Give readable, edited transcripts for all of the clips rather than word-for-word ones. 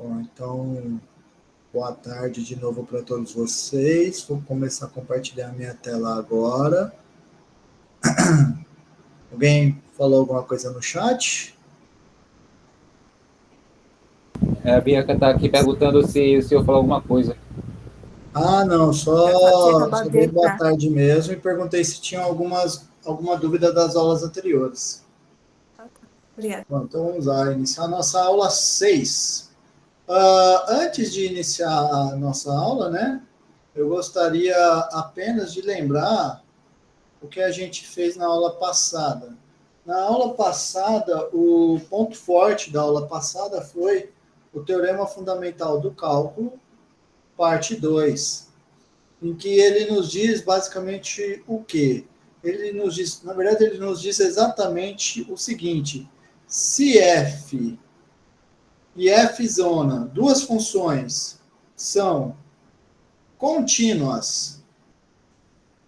Bom, então, boa tarde de novo para todos vocês. Vou começar a compartilhar minha tela agora. Alguém falou alguma coisa no chat? A Bianca está aqui perguntando se o senhor falou alguma coisa. Ah, não, só dei boa tarde mesmo e perguntei se tinha alguma dúvida das aulas anteriores. Obrigada. Bom, então vamos lá, iniciar a nossa aula 6. Antes de iniciar a nossa aula, né, eu gostaria apenas de lembrar o que a gente fez na aula passada. Na aula passada, o ponto forte da aula passada foi o Teorema Fundamental do Cálculo, parte 2, em que ele nos diz basicamente o quê? Ele nos diz, na verdade, ele nos diz exatamente o seguinte: se f e f zona, duas funções, são contínuas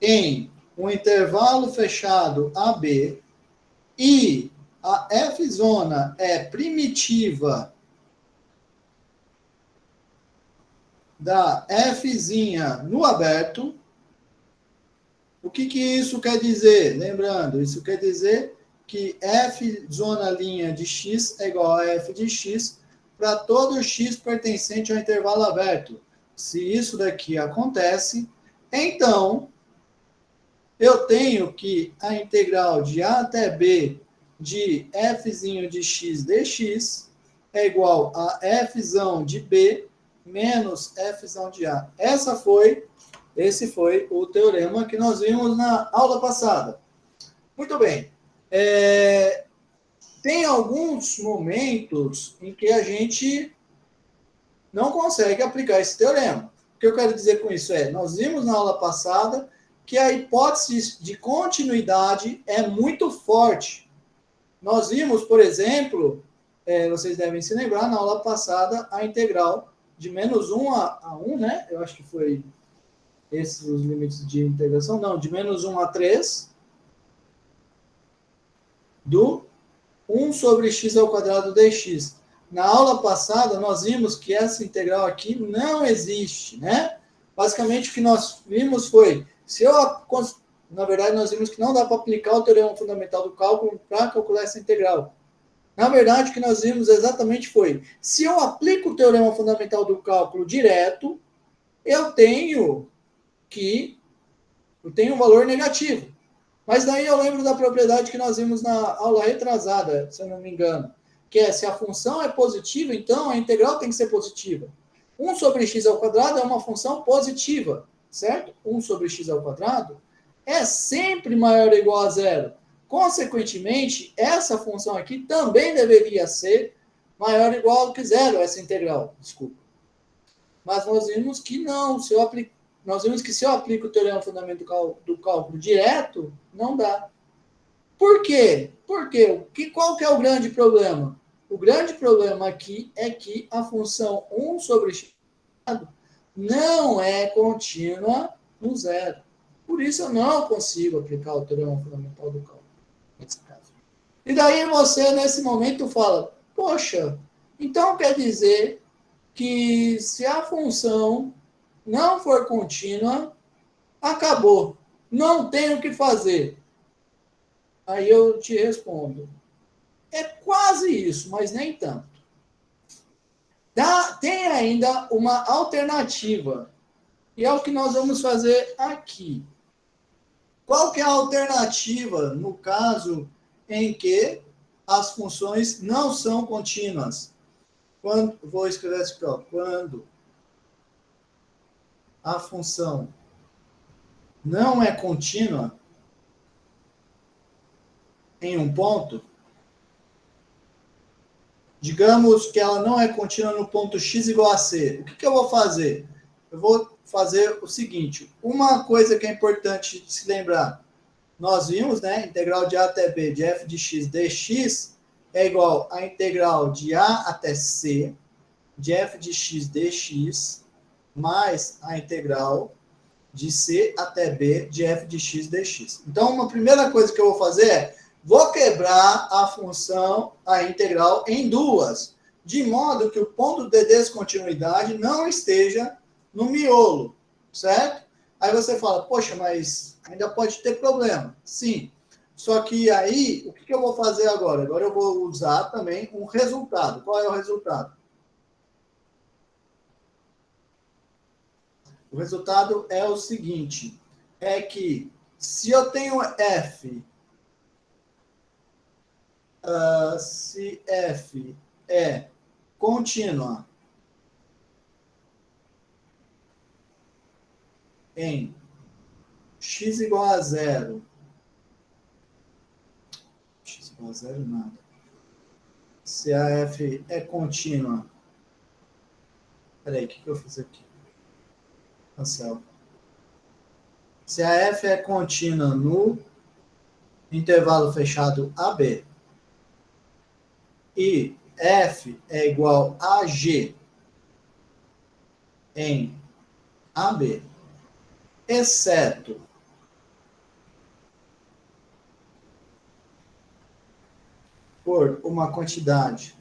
em um intervalo fechado AB e a f zona é primitiva da fzinha no aberto, o que isso quer dizer? Lembrando, isso quer dizer que f zona linha de x é igual a f de x para todo x pertencente ao intervalo aberto. Se isso daqui acontece, então eu tenho que a integral de a até b de fzinho de x dx é igual a fzão de b menos fzão de a. Esse foi o teorema que nós vimos na aula passada. Muito bem. Tem alguns momentos em que a gente não consegue aplicar esse teorema. O que eu quero dizer com isso nós vimos na aula passada que a hipótese de continuidade é muito forte. Nós vimos, por exemplo, vocês devem se lembrar, na aula passada, a integral de menos 1 a 1, né? Eu acho que foi esses os limites de integração. Não, de menos 1 a 3 do 1 sobre x ao quadrado dx. Na aula passada, nós vimos que essa integral aqui não existe, né? Basicamente, o que nós vimos foi, na verdade, nós vimos que não dá para aplicar o teorema fundamental do cálculo para calcular essa integral. Na verdade, o que nós vimos exatamente foi, se eu aplico o teorema fundamental do cálculo direto, eu tenho um valor negativo. Mas daí eu lembro da propriedade que nós vimos na aula retrasada, se eu não me engano, que é, se a função é positiva, então a integral tem que ser positiva. 1 sobre x ao quadrado é uma função positiva, certo? 1 sobre x ao quadrado é sempre maior ou igual a zero. Consequentemente, essa função aqui também deveria ser maior ou igual a zero, essa integral, desculpa. Mas nós vimos que não, nós vimos que se eu aplico o teorema fundamental do cálculo direto, não dá. Por quê? Qual que é o grande problema? O grande problema aqui é que a função 1 sobre x não é contínua no zero. Por isso eu não consigo aplicar o teorema fundamental do cálculo, nesse caso. E daí você, nesse momento, fala, poxa, então quer dizer que se a função não for contínua, acabou. Não tem o que fazer. Aí eu te respondo. É quase isso, mas nem tanto. Tem ainda uma alternativa. E é o que nós vamos fazer aqui. Qual que é a alternativa no caso em que as funções não são contínuas? Vou escrever assim, ó, quando a função não é contínua em um ponto, digamos que ela não é contínua no ponto x igual a c. O que eu vou fazer? Eu vou fazer o seguinte, uma coisa que é importante se lembrar, nós vimos, né, integral de a até b de f de x dx é igual a integral de a até c de f de x dx mais a integral de c até b de f de x dx. Então, uma primeira coisa que eu vou fazer vou quebrar a função, a integral, em duas. de modo que o ponto de descontinuidade não esteja no miolo, certo? Aí você fala, poxa, mas ainda pode ter problema. Sim, só que aí, o que eu vou fazer agora? Agora eu vou usar também um resultado. Qual é o resultado? O resultado é o seguinte, é que se eu tenho F, se F é contínua em x igual a zero, x igual a zero nada, se a F é contínua, peraí, o que eu fiz aqui? Cancela. Se a F é contínua no intervalo fechado AB e F é igual a G em AB, exceto por uma quantidade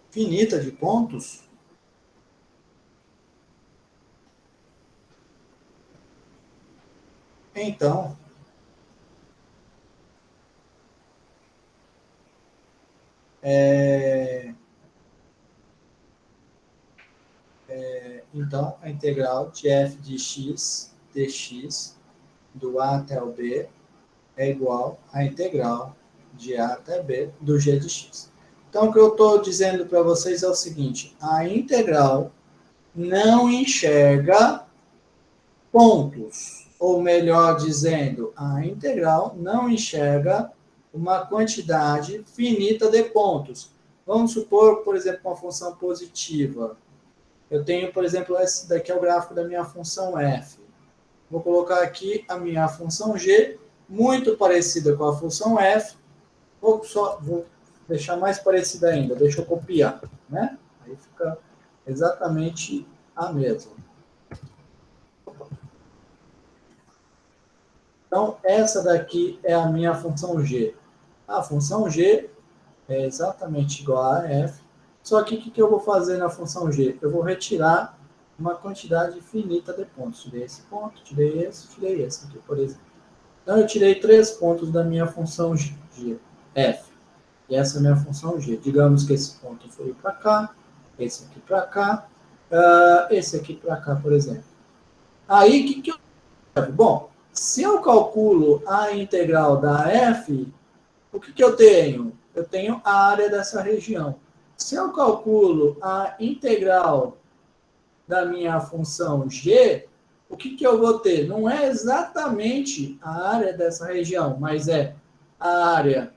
finita de pontos, então então a integral de f de x dx do a até o b é igual à integral de a até b do g de x. Então, o que eu estou dizendo para vocês é o seguinte, a integral não enxerga pontos, ou melhor dizendo, a integral não enxerga uma quantidade finita de pontos. Vamos supor, por exemplo, uma função positiva. Eu tenho, por exemplo, esse daqui é o gráfico da minha função f. Vou colocar aqui a minha função g, muito parecida com a função f. Vou deixar mais parecida ainda, deixa eu copiar, né? Aí fica exatamente a mesma. Então, essa daqui é a minha função g. A função g é exatamente igual a f, só que o que eu vou fazer na função g? Eu vou retirar uma quantidade finita de pontos. Tirei esse ponto, tirei esse aqui, por exemplo. Então, eu tirei 3 pontos da minha função g, f. E essa é a minha função g. Digamos que esse ponto foi para cá, esse aqui para cá, esse aqui para cá, por exemplo. Aí, o que eu... Bom, se eu calculo a integral da f, o que eu tenho? Eu tenho a área dessa região. Se eu calculo a integral da minha função g, o que eu vou ter? Não é exatamente a área dessa região, mas é a área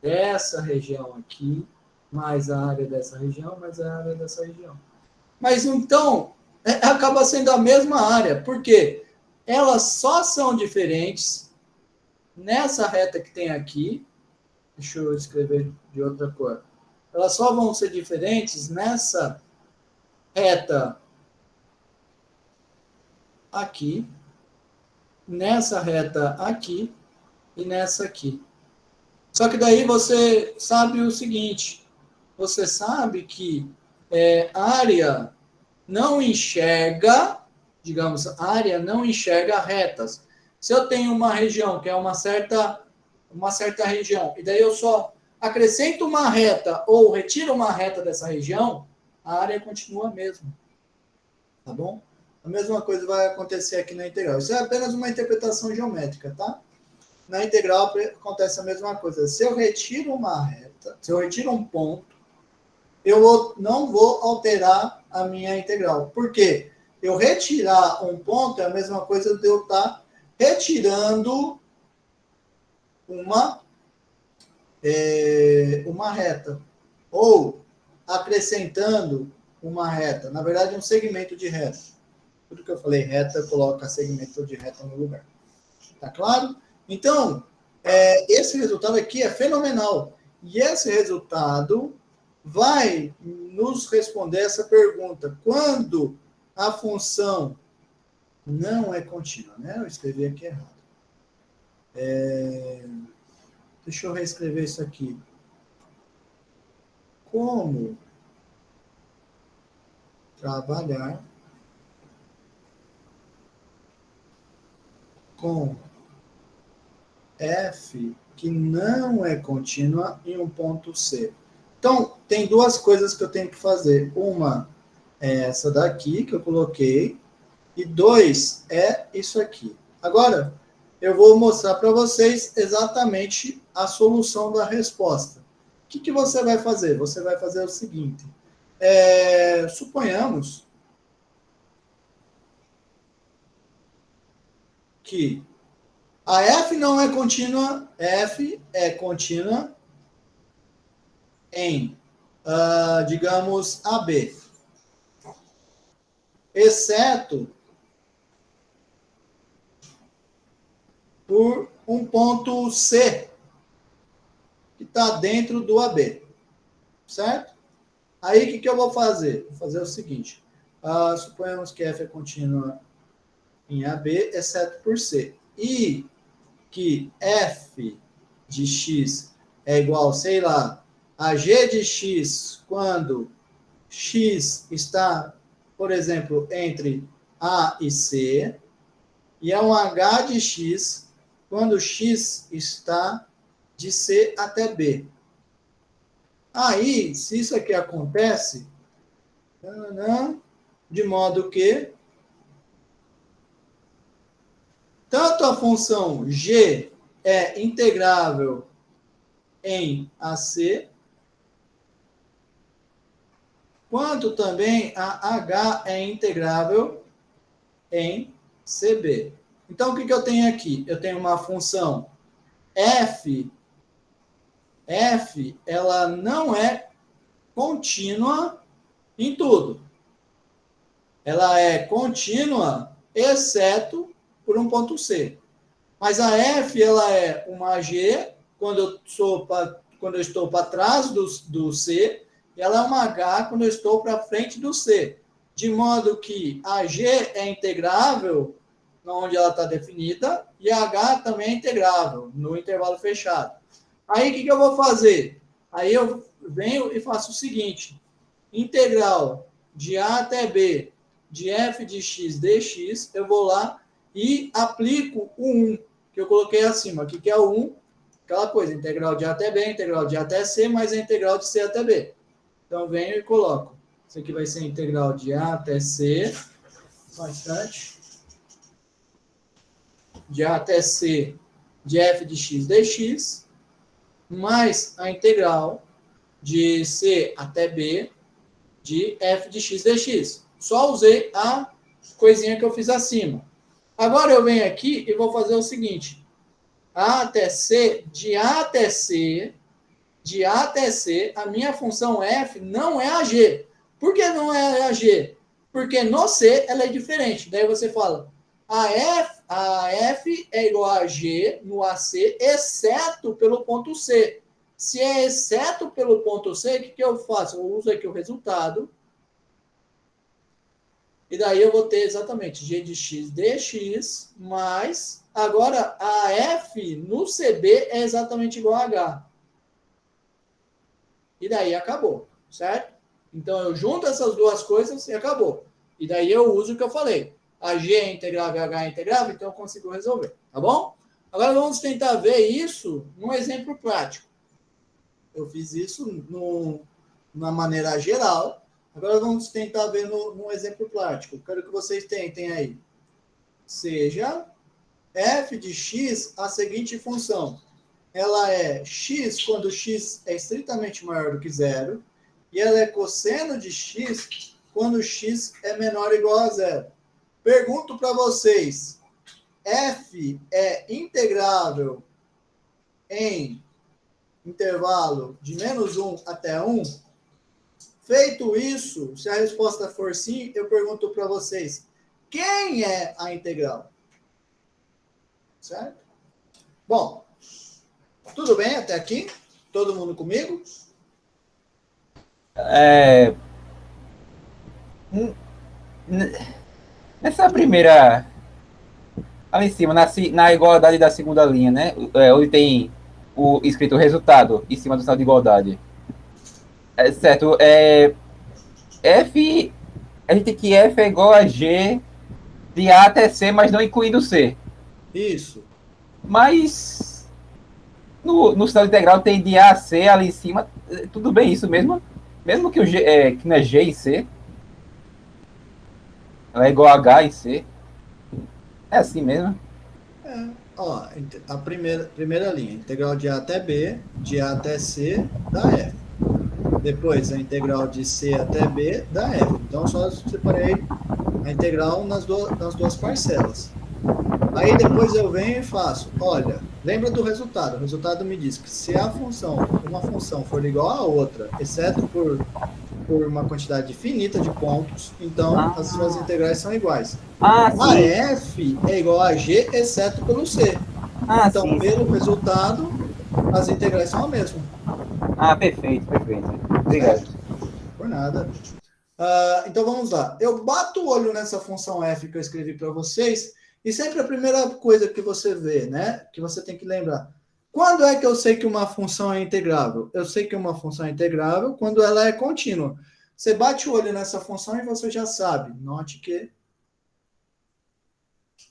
dessa região aqui, mais a área dessa região, mais a área dessa região. Mas então, acaba sendo a mesma área. Por quê? Elas só são diferentes nessa reta que tem aqui. Deixa eu escrever de outra cor. Elas só vão ser diferentes nessa reta aqui, nessa reta aqui e nessa aqui. Só que daí você sabe o seguinte, você sabe que área não enxerga, digamos, área não enxerga retas. Se eu tenho uma região que é uma certa região, e daí eu só acrescento uma reta ou retiro uma reta dessa região, a área continua a mesma. Tá bom? A mesma coisa vai acontecer aqui na integral. Isso é apenas uma interpretação geométrica, tá? Na integral acontece a mesma coisa. Se eu retiro uma reta, se eu retiro um ponto, eu não vou alterar a minha integral. Por quê? Eu retirar um ponto é a mesma coisa de eu estar retirando uma reta. Ou acrescentando uma reta. Na verdade, um segmento de reta. Tudo que eu falei reta, coloca segmento de reta no lugar. Tá claro? Então, esse resultado aqui é fenomenal. E esse resultado vai nos responder essa pergunta. Quando a função não é contínua, né? Eu escrevi aqui errado. Deixa eu reescrever isso aqui. Como trabalhar com f que não é contínua em um ponto C. Então, tem duas coisas que eu tenho que fazer. Uma é essa daqui que eu coloquei, e 2 é isso aqui. Agora, eu vou mostrar para vocês exatamente a solução da resposta. O que você vai fazer? Você vai fazer o seguinte. Suponhamos que a f não é contínua, f é contínua em, digamos, AB, exceto por um ponto C, que está dentro do AB, certo? Aí, o que eu vou fazer? Vou fazer o seguinte, suponhamos que f é contínua em AB, exceto por C, e que f de x é igual, sei lá, a g de x quando x está, por exemplo, entre A e C, e é um h de x quando x está de C até B. Aí, se isso aqui acontece, de modo que tanto a função g é integrável em AC, quanto também a h é integrável em CB. Então, o que eu tenho aqui? Eu tenho uma função f, ela não é contínua em tudo. Ela é contínua, exceto por um ponto C. Mas a f, ela é uma g, quando eu estou para trás do C, e ela é uma h quando eu estou para frente do C. De modo que a g é integrável onde ela está definida, e a h também é integrável, no intervalo fechado. Aí, o que eu vou fazer? Aí eu venho e faço o seguinte, integral de A até B de f de x dx, eu vou lá e aplico o 1, que eu coloquei acima, aqui que é o 1, aquela coisa, integral de A até B, integral de A até C, mais a integral de C até B. Então, venho e coloco. Isso aqui vai ser a integral de A até C, bastante, de A até C de f de x dx, mais a integral de C até B de f de x dx. Só usei a coisinha que eu fiz acima. Agora eu venho aqui e vou fazer o seguinte. A até C, de A até C, a minha função f não é a g. Por que não é a g? Porque no C ela é diferente. Daí você fala, a f é igual a g no AC, exceto pelo ponto C. Se é exceto pelo ponto C, o que eu faço? Eu uso aqui o resultado. E daí eu vou ter exatamente g de x dx, mais... Agora, a f no CB é exatamente igual a h. E daí acabou, certo? Então, eu junto essas duas coisas e acabou. E daí eu uso o que eu falei. A g é integrável e a h é integrável, então eu consigo resolver, tá bom? Agora vamos tentar ver isso num exemplo prático. Eu fiz isso numa maneira geral. Agora vamos tentar ver num exemplo prático. Quero que vocês tentem aí. Seja f de x a seguinte função. Ela é x quando x é estritamente maior do que zero, e ela é cosseno de x quando x é menor ou igual a zero. Pergunto para vocês, f é integrável em intervalo de menos 1 até 1? Feito isso, se a resposta for sim, eu pergunto para vocês, quem é a integral? Certo? Bom, tudo bem até aqui? Todo mundo comigo? Nessa primeira Ali em cima, na igualdade da segunda linha, né? Onde tem o escrito resultado em cima do sinal de igualdade. Certo. F, a gente tem que F é igual a G de A até C, mas não incluindo C. Isso. Mas no sinal integral tem de A a C ali em cima. Tudo bem isso mesmo? Mesmo que, que não é G e C. Ela é igual a H e C. É assim mesmo. Ó, a primeira linha, integral de A até B, de A até C, dá F. Depois, a integral de C até B dá F. Então, só separei a integral nas duas parcelas. Aí, depois eu venho e faço, olha, lembra do resultado. O resultado me diz que se uma função for igual a outra, exceto por uma quantidade finita de pontos, então as suas integrais são iguais. Ah, A sim. F é igual a G, exceto pelo C. Ah, Então, sim. pelo resultado, as integrais são a mesma. Ah, perfeito. Obrigado. Certo? Por nada. Então, vamos lá. Eu bato o olho nessa função f que eu escrevi para vocês, e sempre a primeira coisa que você vê, né, que você tem que lembrar. Quando é que eu sei que uma função é integrável? Eu sei que uma função é integrável quando ela é contínua. Você bate o olho nessa função e você já sabe. Note que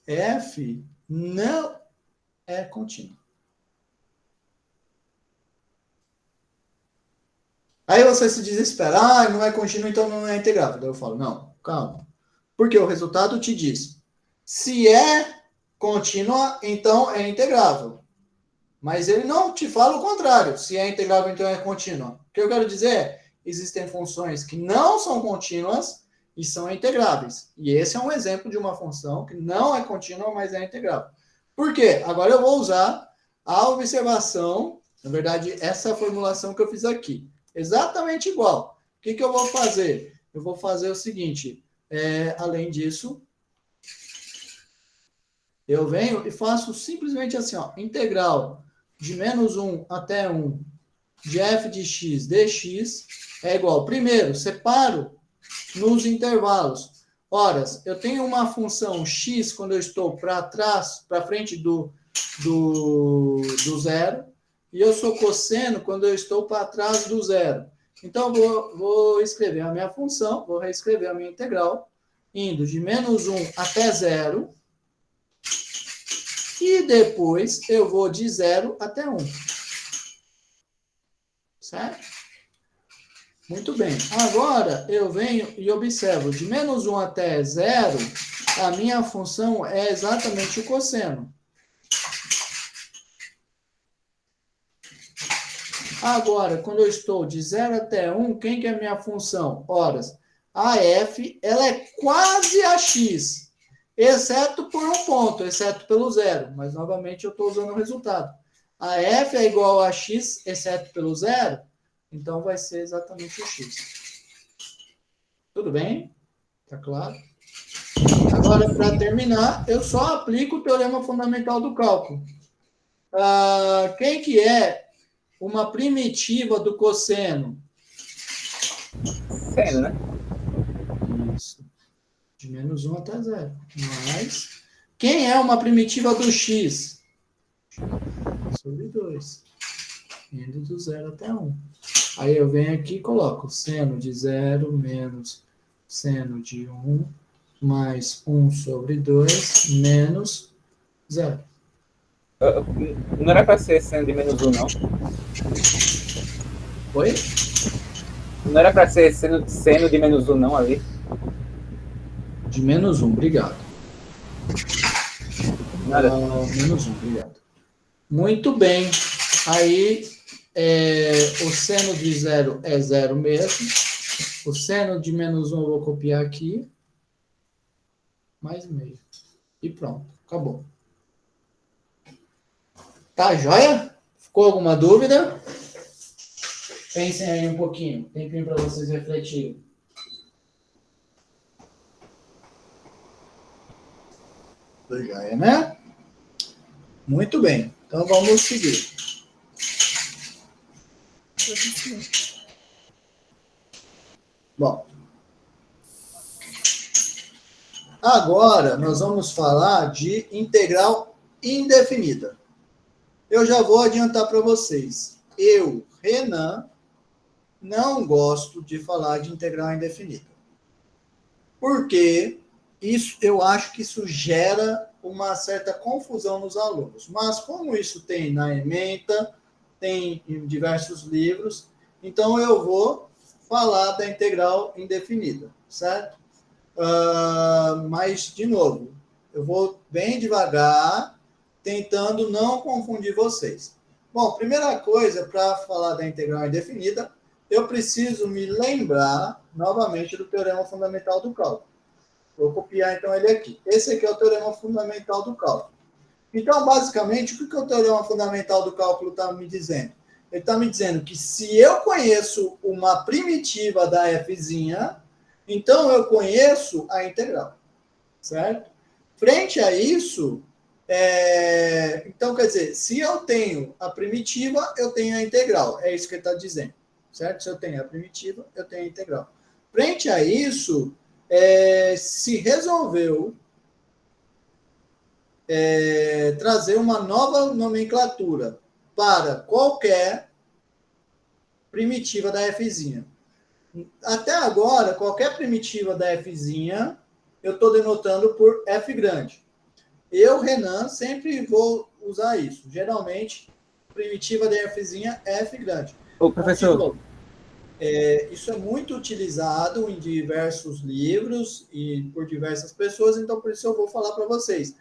f não é contínua. Aí você se desespera, não é contínuo, então não é integrável. Daí eu falo, não, calma. Porque o resultado te diz, se é contínua, então é integrável. Mas ele não te fala o contrário, se é integrável, então é contínua. O que eu quero dizer é, existem funções que não são contínuas e são integráveis. E esse é um exemplo de uma função que não é contínua, mas é integrável. Por quê? Agora eu vou usar a observação, na verdade, essa formulação que eu fiz aqui. Exatamente igual. O que eu vou fazer? Eu vou fazer o seguinte, além disso, eu venho e faço simplesmente assim, ó, integral de menos 1 até 1 de f de x dx é igual. Primeiro, separo nos intervalos. Ora, eu tenho uma função x quando eu estou para trás, para frente do zero, e eu sou cosseno quando eu estou para trás do zero. Então, vou escrever a minha função, vou reescrever a minha integral, indo de menos 1 até 0, e depois eu vou de 0 até 1. Certo? Muito bem. Agora eu venho e observo, de menos 1 até 0, a minha função é exatamente o cosseno. Agora, quando eu estou de 0 até 1, quem que é a minha função? Ora, a f, ela é quase a x, exceto por um ponto, exceto pelo zero. Mas, novamente, eu estou usando o resultado. A f é igual a x, exceto pelo zero, então vai ser exatamente o x. Tudo bem? Tá claro? Agora, para terminar, eu só aplico o teorema fundamental do cálculo. Quem que é uma primitiva do cosseno? Sendo, né? Isso. De menos 1 até 0. Mas, quem é uma primitiva do x? Sobre 2. Indo do 0 até 1. Aí eu venho aqui e coloco seno de 0 menos seno de 1 mais 1 sobre 2 menos 0. Não era para ser seno de menos 1, não? Oi? Não era para ser seno de menos 1, não, ali? De menos 1, obrigado. Nada. Menos 1, obrigado. Muito bem. Aí, o seno de 0 é 0 mesmo. O seno de menos 1 eu vou copiar aqui. Mais meio. E pronto. Acabou. Tá, joia? Ficou alguma dúvida? Pensem aí um pouquinho. Tempinho para vocês refletirem. Joia, né? Muito bem. Então vamos seguir. Bom. Agora, nós vamos falar de integral indefinida. Eu já vou adiantar para vocês. Eu, Renan, não gosto de falar de integral indefinida. Porque eu acho que isso gera uma certa confusão nos alunos. Mas como isso tem na ementa, tem em diversos livros, então eu vou falar da integral indefinida, certo? Mas, de novo, eu vou bem devagar, tentando não confundir vocês. Bom, primeira coisa, para falar da integral indefinida, eu preciso me lembrar novamente do teorema fundamental do cálculo. Vou copiar, então, ele aqui. Esse aqui é o teorema fundamental do cálculo. Então, basicamente, o que o teorema fundamental do cálculo está me dizendo? Ele está me dizendo que se eu conheço uma primitiva da fzinha, então eu conheço a integral, certo? Frente a isso, então, quer dizer, se eu tenho a primitiva, eu tenho a integral. É isso que ele está dizendo, certo? Se eu tenho a primitiva, eu tenho a integral. Frente a isso, se resolveu trazer uma nova nomenclatura para qualquer primitiva da fzinha. Até agora, qualquer primitiva da fzinha, eu estou denotando por f grande. Eu, Renan, sempre vou usar isso. Geralmente, primitiva da fzinha é f grande. Ô, professor. Isso é muito utilizado em diversos livros e por diversas pessoas, então por isso eu vou falar para vocês.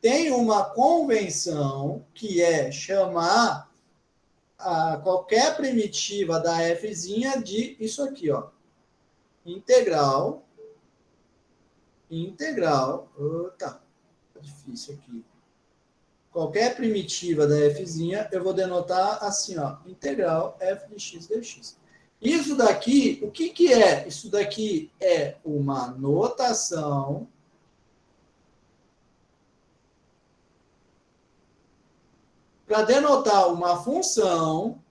Tem uma convenção que é chamar qualquer primitiva da fzinha de isso aqui, ó. Integral. Tá difícil aqui. Qualquer primitiva da fzinha, eu vou denotar assim, ó. Integral f de x dx. Isso daqui, o que é? Isso daqui é uma notação para denotar uma função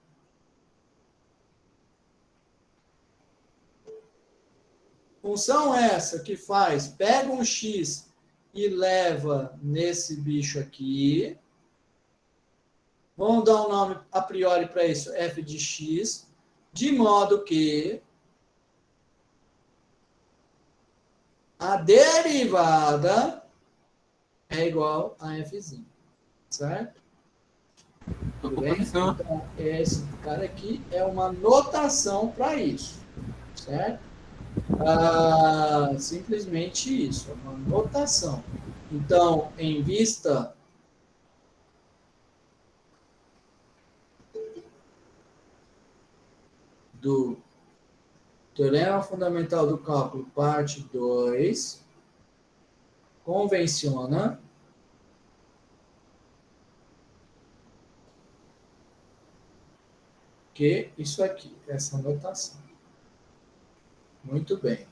essa que pega um x e leva nesse bicho aqui. Vamos dar um nome a priori para isso, f de x, de modo que a derivada é igual a fzinho, certo? Tudo bem? Então, esse cara aqui é uma notação para isso, certo? Simplesmente isso, é uma notação. Então, em vista do teorema fundamental do cálculo, parte 2, convenciona que isso aqui, essa notação. Muito bem.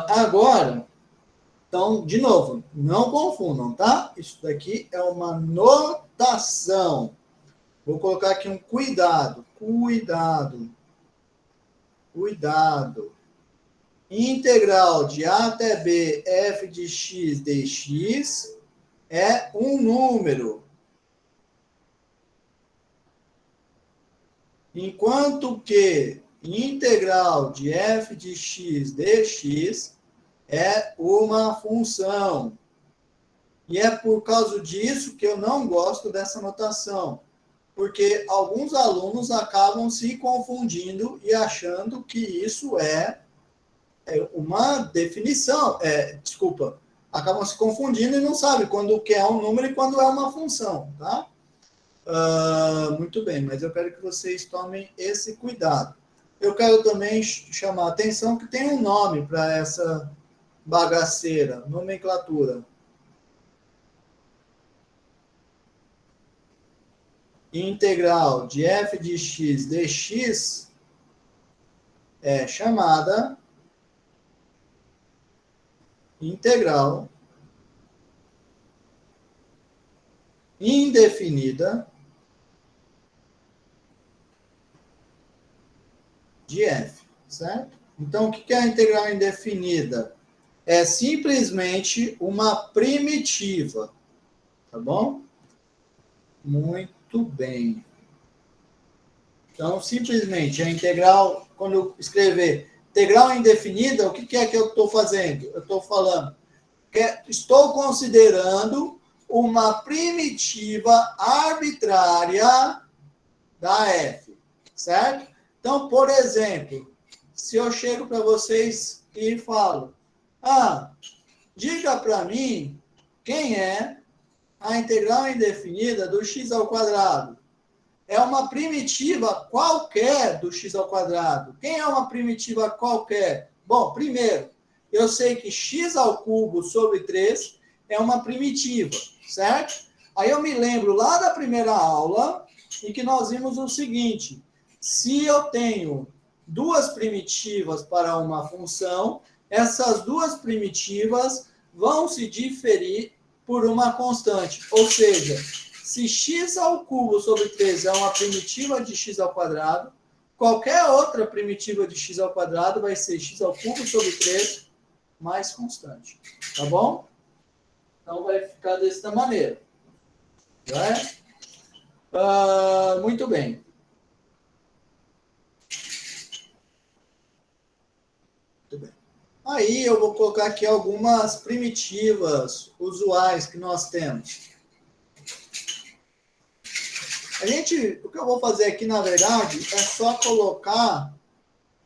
Agora, então, de novo, não confundam, tá? Isso daqui é uma notação. Vou colocar aqui um cuidado. Integral de A até B f de x dx é um número. Enquanto que integral de f de x dx é uma função. E é por causa disso que eu não gosto dessa notação. Porque alguns alunos acabam se confundindo e achando que isso é uma definição. Acabam se confundindo e não sabem quando que é um número e quando é uma função, tá? Muito bem, mas eu quero que vocês tomem esse cuidado. Eu quero também chamar a atenção que tem um nome para essa bagaceira, nomenclatura. Integral de f de x dx é chamada integral indefinida de f, certo? Então, o que é a integral indefinida? é simplesmente uma primitiva. Tá bom? Muito bem. Então, simplesmente, a integral, quando eu escrever integral indefinida, o que é que eu estou fazendo? Eu estou falando que estou considerando uma primitiva arbitrária da f, certo? Então, por exemplo, se eu chego para vocês e falo, diga para mim quem é a integral indefinida do x ao quadrado. É uma primitiva qualquer do x ao quadrado. Quem é uma primitiva qualquer? Bom, primeiro, eu sei que x ao cubo sobre 3 é uma primitiva, certo? Aí eu me lembro lá da primeira aula em que nós vimos o seguinte: se eu tenho duas primitivas para uma função, essas duas primitivas vão se diferir por uma constante. Ou seja, se x ao cubo sobre 3 é uma primitiva de x ao quadrado, qualquer outra primitiva de x ao quadrado vai ser x ao cubo sobre 3 mais constante. Tá bom? Então vai ficar dessa maneira. Né? Muito bem. Muito bem. Aí eu vou colocar aqui algumas primitivas usuais que nós temos. O que eu vou fazer aqui, na verdade, é só colocar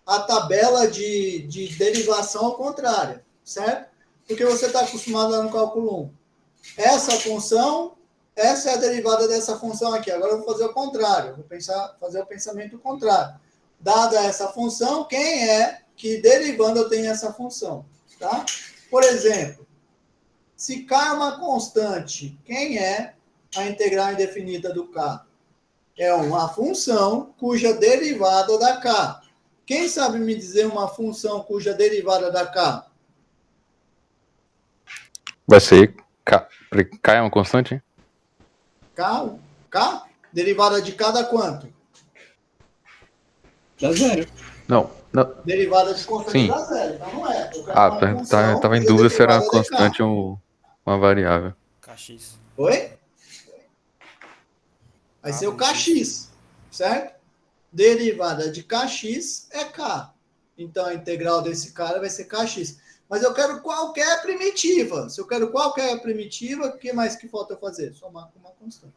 a tabela de derivação ao contrário, certo? Porque você está acostumado lá no cálculo 1. Essa função, essa é a derivada dessa função aqui. Agora eu vou fazer o contrário, fazer o pensamento contrário. Dada essa função, quem é que derivando eu tenho essa função? Tá? Por exemplo, se K é uma constante, quem é a integral indefinida do K? É uma função cuja derivada dá K. Quem sabe me dizer uma função cuja derivada dá K? Vai ser K. K é uma constante? Hein? K? Derivada de K dá quanto? Dá zero. Não. Derivada de constante Sim. dá zero. Então não é. Tava em dúvida se era uma constante ou uma variável. KX. Oi? Vai ser o KX, certo? Derivada de KX é K. Então, a integral desse cara vai ser KX. Mas eu quero qualquer primitiva. Se eu quero qualquer primitiva, o que mais que falta eu fazer? Somar com uma constante.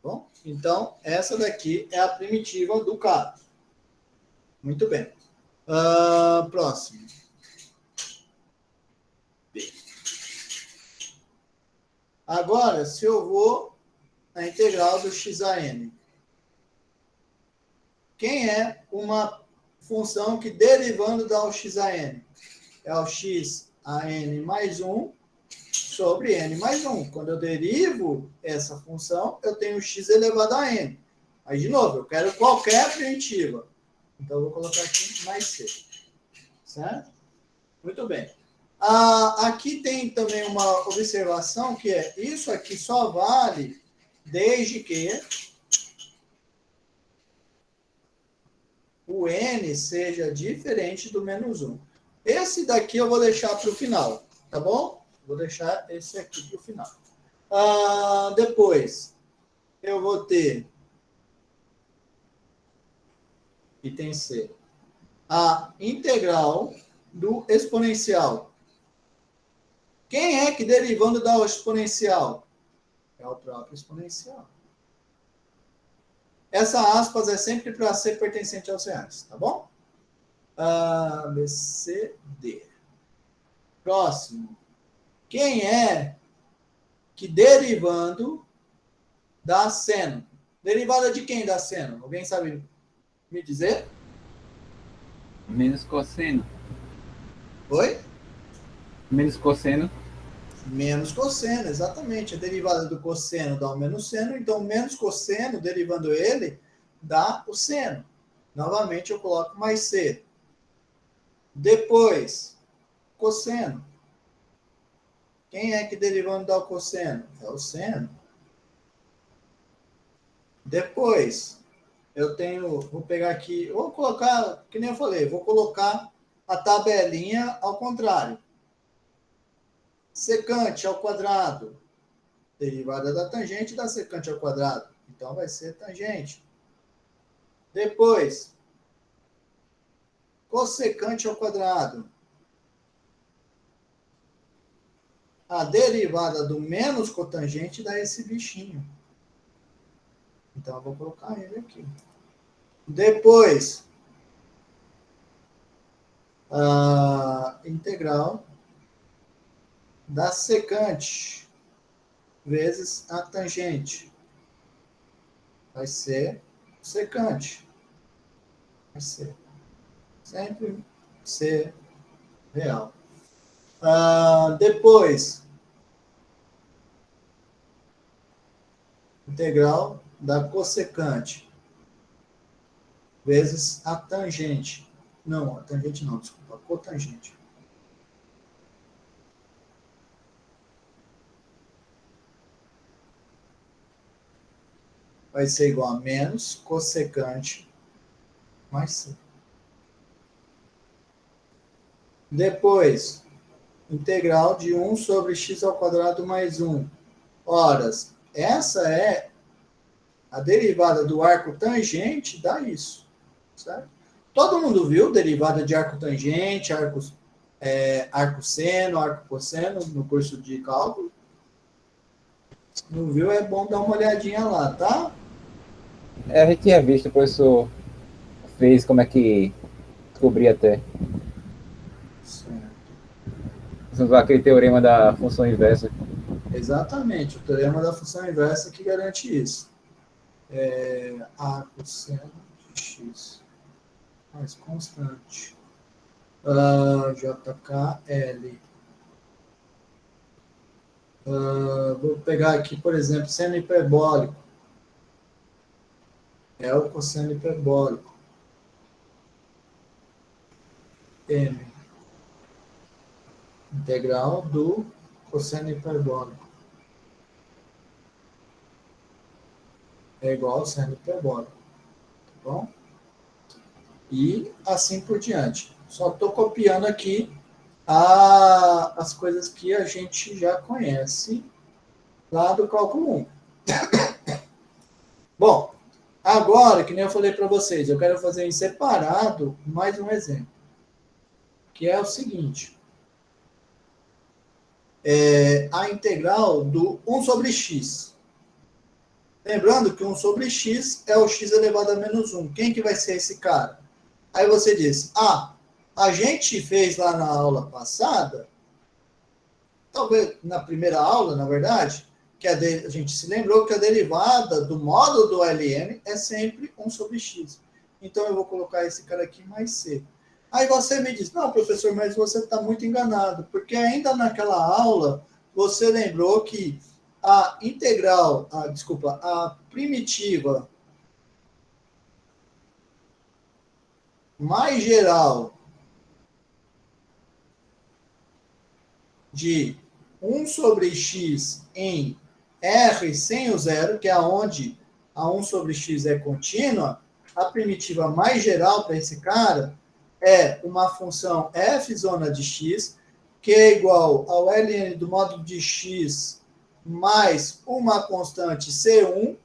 Bom, então, essa daqui é a primitiva do K. Muito bem. Próximo. B. Agora, se eu vou na integral do x a n. Quem é uma função que derivando dá o x a n? É o x a n mais 1 sobre n mais 1. Quando eu derivo essa função, eu tenho x elevado a n. Aí, de novo, eu quero qualquer primitiva. Então, eu vou colocar aqui mais c. Certo? Muito bem. Aqui tem também uma observação que é isso aqui só vale desde que o n seja diferente do menos 1. Esse daqui eu vou deixar para o final, tá bom? Vou deixar esse aqui para o final. Depois, eu vou ter item C. A integral do exponencial. Quem é que derivando dá o exponencial? É o próprio exponencial. Essa aspas é sempre para ser pertencente aos reais, tá bom? A, B, C, D. Próximo. Quem é que derivando dá seno? Derivada de quem dá seno? Alguém sabe me dizer? Menos cosseno. Oi? Menos cosseno. Menos cosseno, exatamente. A derivada do cosseno dá o menos seno, então menos cosseno, derivando ele, dá o seno. Novamente eu coloco mais C. Depois, cosseno. Quem é que derivando dá o cosseno? É o seno. Depois, vou pegar aqui, vou colocar, que nem eu falei, vou colocar a tabelinha ao contrário. Secante ao quadrado. Derivada da tangente da secante ao quadrado. Então, vai ser tangente. Depois, cossecante ao quadrado. A derivada do menos cotangente dá esse bichinho. Então, eu vou colocar ele aqui. Depois, a integral da secante vezes a tangente. Vai ser secante. Vai ser sempre ser real. Depois, integral da cossecante vezes a tangente. Não, a tangente não, desculpa, a cotangente. Vai ser igual a menos cossecante mais C. Depois, integral de 1 sobre x ao quadrado mais 1. Horas, essa é a derivada do arco tangente, dá isso. Certo? Todo mundo viu derivada de arco tangente, arco seno, arco cosseno no curso de cálculo? Se não viu, é bom dar uma olhadinha lá, tá? A gente tinha visto, o professor fez como é que descobria até. Certo. Usando aquele teorema da função inversa. Exatamente, o teorema da função inversa que garante isso. A cosseno de x mais constante. JKL. Vou pegar aqui, por exemplo, seno hiperbólico. É o cosseno hiperbólico. M. Integral do cosseno hiperbólico. É igual ao seno hiperbólico. Tá bom? E assim por diante. Só estou copiando aqui as coisas que a gente já conhece lá do cálculo 1. Bom, agora, que nem eu falei para vocês, eu quero fazer em separado mais um exemplo. Que é o seguinte. A integral do 1 sobre x. Lembrando que 1 sobre x é o x elevado a menos 1. Quem que vai ser esse cara? Aí você diz, a gente fez lá na aula passada, talvez na primeira aula, na verdade, que a gente se lembrou que a derivada do módulo do LM é sempre 1 sobre x. Então, eu vou colocar esse cara aqui mais c. Aí você me diz, não, professor, mas você está muito enganado, porque ainda naquela aula, você lembrou que a integral, a primitiva mais geral de 1 sobre x em R sem o zero, que é onde a 1 sobre x é contínua, a primitiva mais geral para esse cara é uma função f zona de x, que é igual ao ln do módulo de x mais uma constante c1,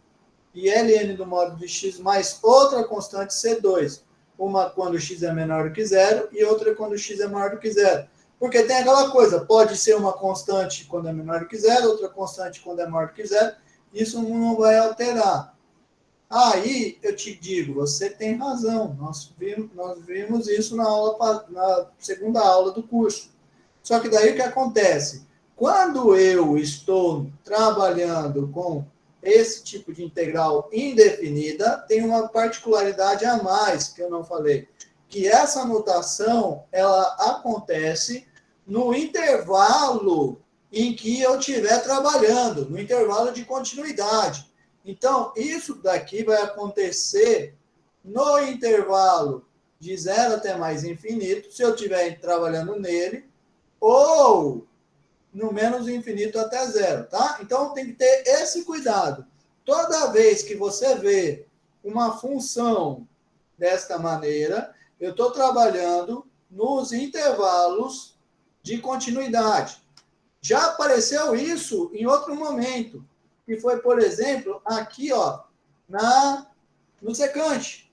e ln do módulo de x mais outra constante c2. Uma quando x é menor do que zero e outra quando x é maior do que zero. Porque tem aquela coisa, pode ser uma constante quando é menor do que zero, outra constante quando é maior do que zero, isso não vai alterar. Aí eu te digo, você tem razão, nós vimos isso na segunda aula do curso. Só que daí o que acontece? Quando eu estou trabalhando com esse tipo de integral indefinida, tem uma particularidade a mais que eu não falei, que essa notação ela acontece no intervalo em que eu estiver trabalhando, no intervalo de continuidade. Então, isso daqui vai acontecer no intervalo de 0 até mais infinito, se eu estiver trabalhando nele, ou no menos infinito até zero, tá? Então, tem que ter esse cuidado. Toda vez que você vê uma função desta maneira, eu estou trabalhando nos intervalos de continuidade. Já apareceu isso em outro momento, que foi, por exemplo, aqui, ó, no secante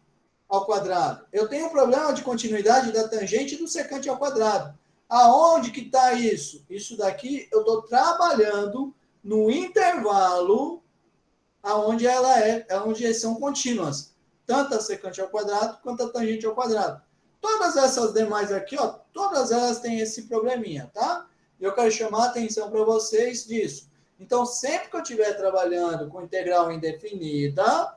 ao quadrado. Eu tenho um problema de continuidade da tangente do secante ao quadrado. Aonde que está isso? Isso daqui eu estou trabalhando no intervalo aonde onde são contínuas. Tanto a secante ao quadrado quanto a tangente ao quadrado. Todas essas demais aqui, ó, todas elas têm esse probleminha, tá? Eu quero chamar a atenção para vocês disso. Então, sempre que eu estiver trabalhando com integral indefinida,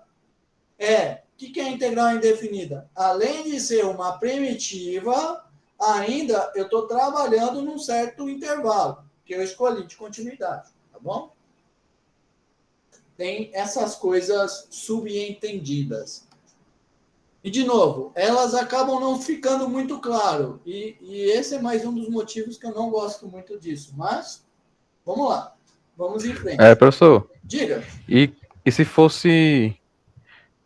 o que é integral indefinida? Além de ser uma primitiva, ainda eu estou trabalhando num certo intervalo, que eu escolhi de continuidade, tá bom? Tem essas coisas subentendidas. E, de novo, elas acabam não ficando muito claro. E esse é mais um dos motivos que eu não gosto muito disso. Mas, vamos lá. Vamos em frente. Professor. Diga. E se fosse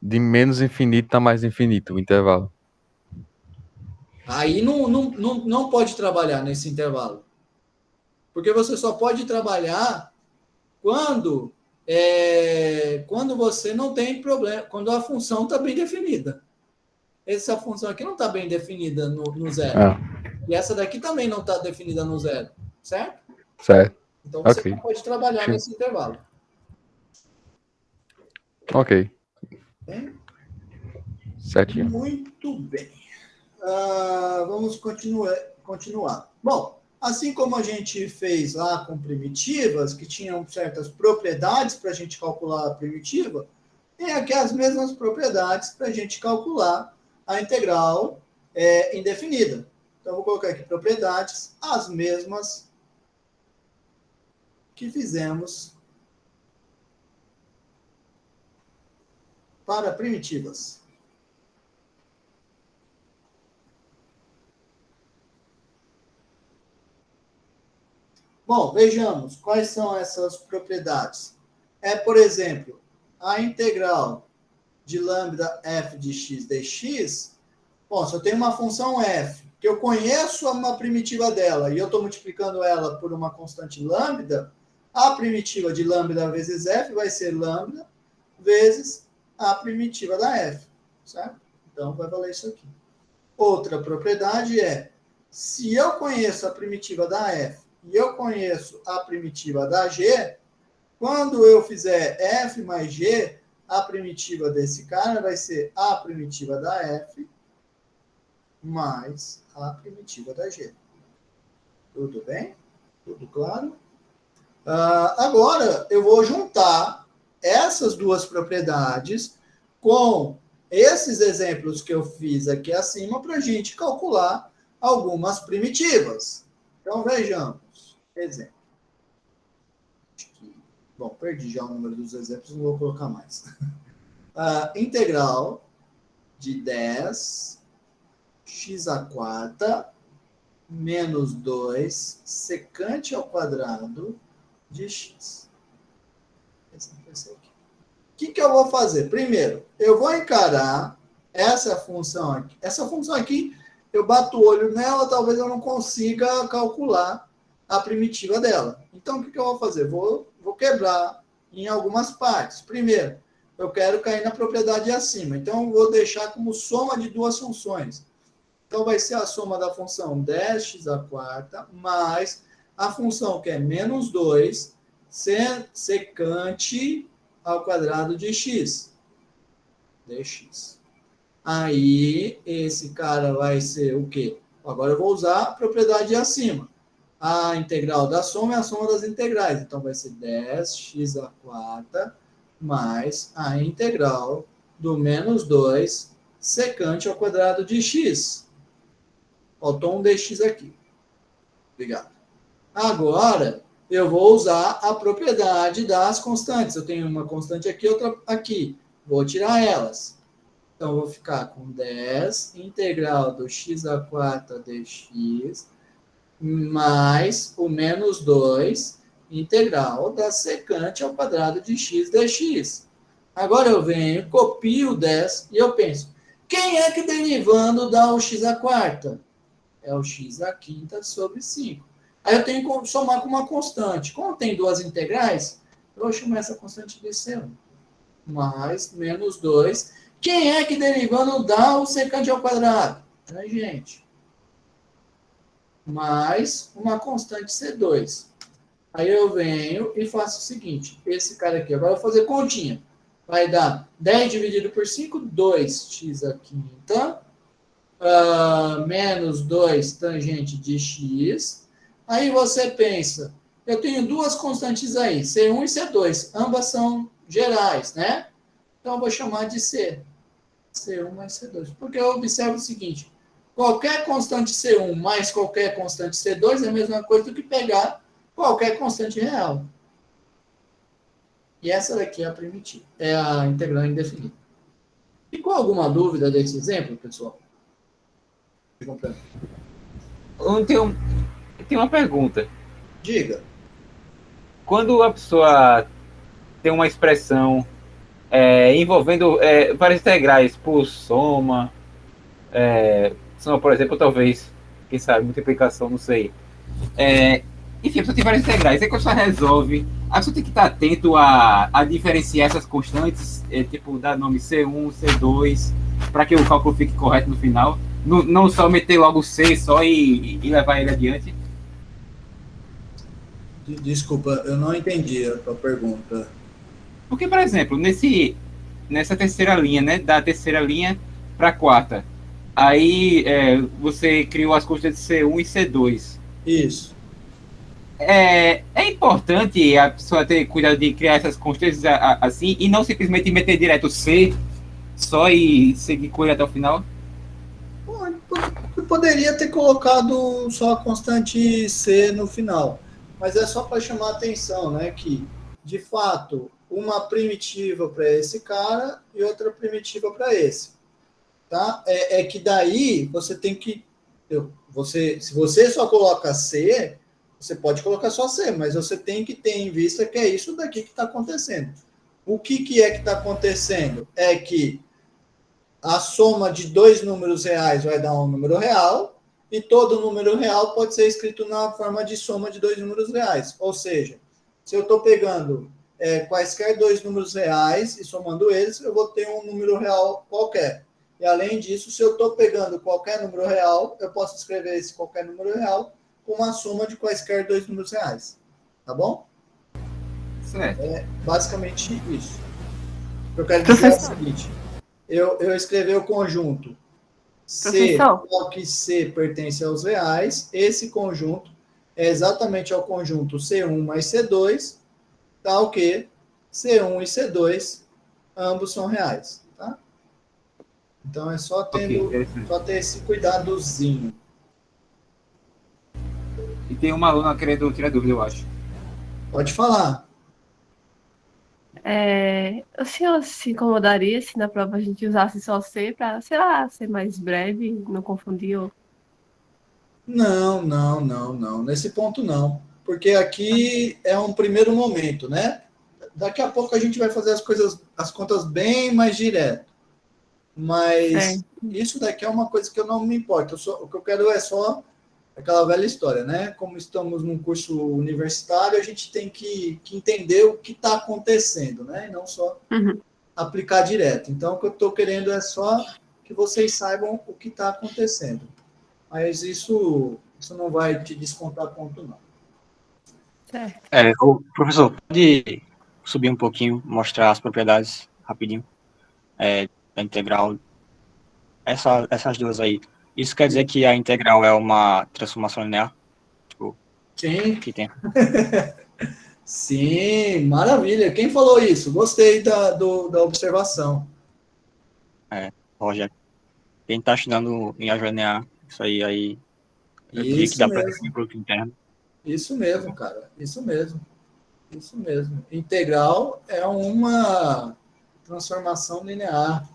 de menos infinito a mais infinito o intervalo? Aí não pode trabalhar nesse intervalo. Porque você só pode trabalhar quando você não tem problema, quando a função está bem definida. Essa função aqui não está bem definida no zero. E essa daqui também não está definida no zero. Certo? Certo. Então você não pode trabalhar nesse intervalo. Ok. Bem? Certinho. Muito bem. Vamos continuar. Bom, assim como a gente fez lá com primitivas, que tinham certas propriedades para a gente calcular a primitiva, tem aqui as mesmas propriedades para a gente calcular a integral indefinida. Então, vou colocar aqui propriedades, as mesmas que fizemos para primitivas. Bom, vejamos quais são essas propriedades. Por exemplo, a integral de lambda f de x dx. Bom, se eu tenho uma função f, que eu conheço uma primitiva dela, e eu estou multiplicando ela por uma constante lambda, a primitiva de lambda vezes f vai ser lambda vezes a primitiva da f, certo? Então, vai valer isso aqui. Outra propriedade se eu conheço a primitiva da f e eu conheço a primitiva da g, quando eu fizer f mais g, a primitiva desse cara vai ser a primitiva da f mais a primitiva da g. Tudo bem? Tudo claro? Agora, eu vou juntar essas duas propriedades com esses exemplos que eu fiz aqui acima para a gente calcular algumas primitivas. Então, vejamos. Exemplo. Bom, perdi já o número dos exemplos, não vou colocar mais. Integral de 10 x à quarta menos 2 secante ao quadrado de x. O que eu vou fazer? Primeiro, eu vou encarar essa função aqui. Essa função aqui, eu bato o olho nela, talvez eu não consiga calcular a primitiva dela. Então, o que eu vou fazer? Vou quebrar em algumas partes. Primeiro, eu quero cair na propriedade acima. Então, eu vou deixar como soma de duas funções. Então, vai ser a soma da função 10x à quarta mais a função que é menos 2 secante ao quadrado de x. Dx. Aí, esse cara vai ser o quê? Agora eu vou usar a propriedade acima. A integral da soma é a soma das integrais. Então, vai ser 10x à quarta mais a integral do menos 2 secante ao quadrado de x. Faltou um dx aqui. Obrigado. Agora, eu vou usar a propriedade das constantes. Eu tenho uma constante aqui, outra aqui. Vou tirar elas. Então, eu vou ficar com 10 integral do x à quarta dx mais o menos 2 integral da secante ao quadrado de x dx. Agora eu venho, copio o 10 e eu penso, quem é que derivando dá o x à quarta? É o x à quinta sobre 5. Aí eu tenho que somar com uma constante. Como tem duas integrais, eu vou chamar essa constante de C1. Mais menos 2. Quem é que derivando dá o secante ao quadrado? Tangente. Mais uma constante C2. Aí eu venho e faço o seguinte. Esse cara aqui, agora eu vou fazer continha. Vai dar 10 dividido por 5, 2x à quinta. Menos 2 tangente de x. Aí você pensa, eu tenho duas constantes aí, C1 e C2. Ambas são gerais, né? Então eu vou chamar de C. C1 mais C2. Porque eu observo o seguinte, qualquer constante C1 mais qualquer constante C2 é a mesma coisa do que pegar qualquer constante real. E essa daqui é a primitiva, é a integral indefinida. Ficou alguma dúvida desse exemplo, pessoal? Eu tenho uma pergunta. Diga. Quando a pessoa tem uma expressão envolvendo várias integrais por soma, por exemplo, talvez, quem sabe, multiplicação, não sei. Enfim, a pessoa tem várias integrais. Aí quando a pessoa resolve, a pessoa tem que estar atento a diferenciar essas constantes, tipo, dar nome C1, C2, para que o cálculo fique correto no final. Não só meter logo C só e levar ele adiante. Desculpa, eu não entendi a tua pergunta. Porque, por exemplo, nessa terceira linha, né, da terceira linha para a quarta, aí você criou as constantes C1 e C2. Isso. É importante a pessoa ter cuidado de criar essas constantes assim e não simplesmente meter direto C só e seguir com ele até o final? Eu poderia ter colocado só a constante C no final, mas é só para chamar a atenção, né, que, de fato, uma primitiva para esse cara e outra primitiva para esse. Tá? É que daí você tem que... se você só coloca C, você pode colocar só C, mas você tem que ter em vista que é isso daqui que está acontecendo. O que é que está acontecendo? É que a soma de dois números reais vai dar um número real, e todo número real pode ser escrito na forma de soma de dois números reais. Ou seja, se eu estou pegando quaisquer dois números reais e somando eles, eu vou ter um número real qualquer. E além disso, se eu estou pegando qualquer número real, eu posso escrever esse qualquer número real com uma soma de quaisquer dois números reais. Tá bom? Certo. É basicamente isso. O que eu quero dizer é o seguinte. Eu escrevi o conjunto C, qual que C pertence aos reais. Esse conjunto é exatamente ao conjunto C1 mais C2, tal que C1 e C2 ambos são reais. Tá? Então é só ter esse cuidadozinho. E tem uma aluna querendo tirar dúvida, eu acho. Pode falar. O senhor se incomodaria se na prova a gente usasse só C para, sei lá, ser mais breve, não confundir? Não. Nesse ponto não. Porque aqui é um primeiro momento, né? Daqui a pouco a gente vai fazer as contas bem mais direto. Mas isso daqui é uma coisa que eu não me importo. O que eu quero é só aquela velha história, né? Como estamos num curso universitário, a gente tem que entender o que está acontecendo, né? E não só aplicar direto. Então, o que eu estou querendo é só que vocês saibam o que está acontecendo. Mas isso não vai te descontar ponto, não. O professor, pode subir um pouquinho, mostrar as propriedades rapidinho da integral? Essas duas aí. Isso quer dizer que a integral é uma transformação linear? Tipo, Sim. Que tem. Sim, maravilha. Quem falou isso? Gostei da observação. Roger. Quem está estudando em álgebra linear, isso aí eu diria que dá para definir produto interno. Isso mesmo, cara. Isso mesmo. Integral é uma transformação linear.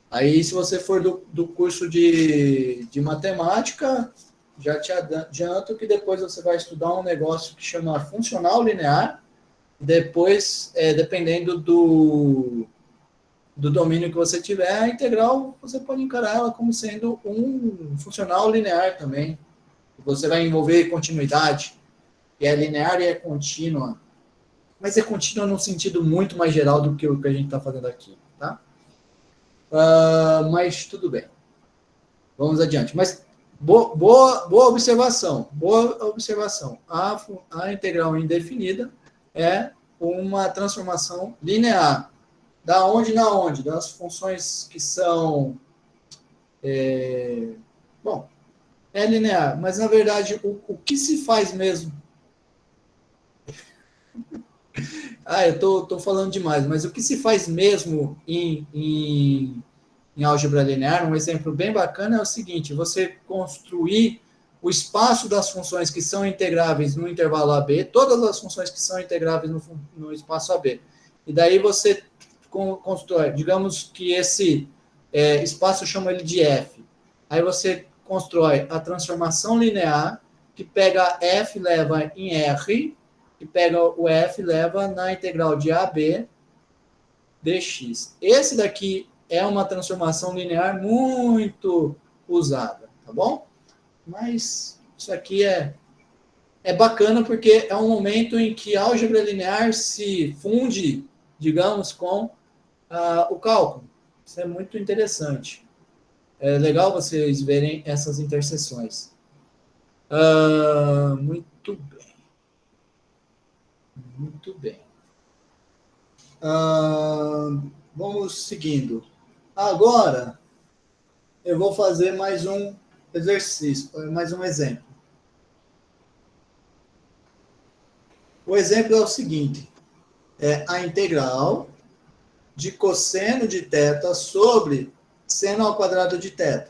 Aí, se você for do curso de matemática, já te adianto que depois você vai estudar um negócio que chama funcional linear. Depois, dependendo do domínio que você tiver, a integral você pode encarar ela como sendo um funcional linear também. Você vai envolver continuidade, e é linear e é contínua. Mas é contínua num sentido muito mais geral do que o que a gente está fazendo aqui, tá? Mas tudo bem. Vamos adiante. Mas boa observação. Boa observação. A integral indefinida é uma transformação linear. Da onde na onde? Das funções que são... Bom, é linear, mas na verdade o que se faz mesmo... eu tô falando demais, mas o que se faz mesmo em álgebra linear, um exemplo bem bacana é o seguinte: você construir o espaço das funções que são integráveis no intervalo AB, todas as funções que são integráveis no espaço AB. E daí você constrói, digamos que esse espaço, chama ele de F. Aí você constrói a transformação linear, que pega F, leva em R, que pega o F, leva na integral de AB dx. Esse daqui é uma transformação linear muito usada, tá bom? Mas isso aqui é bacana porque é um momento em que a álgebra linear se funde, digamos, com o cálculo. Isso é muito interessante. É legal vocês verem essas interseções. Muito bem. Muito bem. Vamos seguindo. Agora, eu vou fazer mais um exercício, mais um exemplo. O exemplo é o seguinte: é a integral de cosseno de θ sobre seno ao quadrado de θ.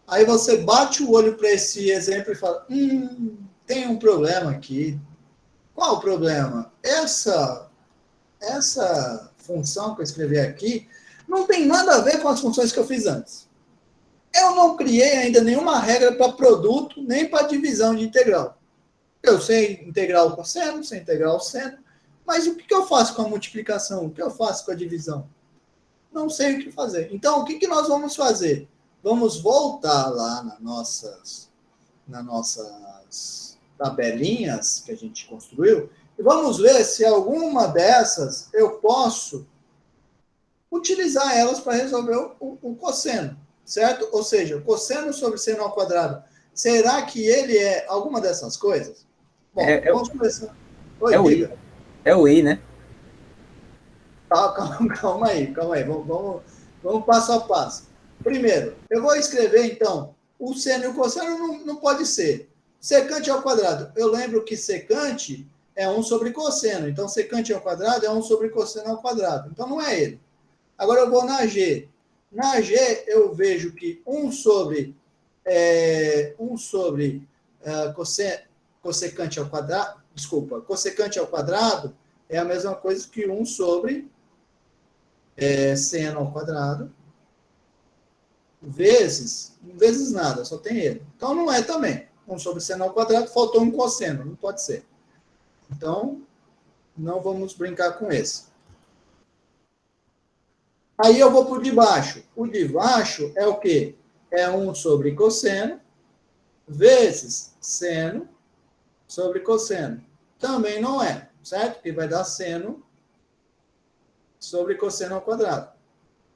Aí você bate o olho para esse exemplo e fala, tem um problema aqui. Qual o problema? Essa função que eu escrevi aqui não tem nada a ver com as funções que eu fiz antes. Eu não criei ainda nenhuma regra para produto, nem para divisão de integral. Eu sei integrar o cosseno, sei integrar o seno, mas o que eu faço com a multiplicação? O que eu faço com a divisão? Não sei o que fazer. Então, o que nós vamos fazer? Vamos voltar lá nas nossas tabelinhas que a gente construiu e vamos ver se alguma dessas eu posso utilizar elas para resolver o cosseno, certo? Ou seja, o cosseno sobre seno ao quadrado, será que ele é alguma dessas coisas? Bom, vamos começar. Oi, diga. É o I, né? Calma aí. Vamos passo a passo. Primeiro, eu vou escrever, então, o seno e o cosseno não pode ser. Secante ao quadrado. Eu lembro que secante é 1 sobre cosseno. Então, secante ao quadrado é 1 sobre cosseno ao quadrado. Então, não é ele. Agora, eu vou na G. Na G, eu vejo que 1 sobre cossecante ao quadrado... Desculpa, cossecante ao quadrado é a mesma coisa que 1 sobre seno ao quadrado vezes nada, só tem ele. Então, não é também. 1 sobre seno ao quadrado, faltou um cosseno, não pode ser. Então, não vamos brincar com esse. Aí eu vou para o de baixo. O de baixo é o quê? É 1 sobre cosseno vezes seno sobre cosseno. Também não é, certo? Porque vai dar seno sobre cosseno ao quadrado.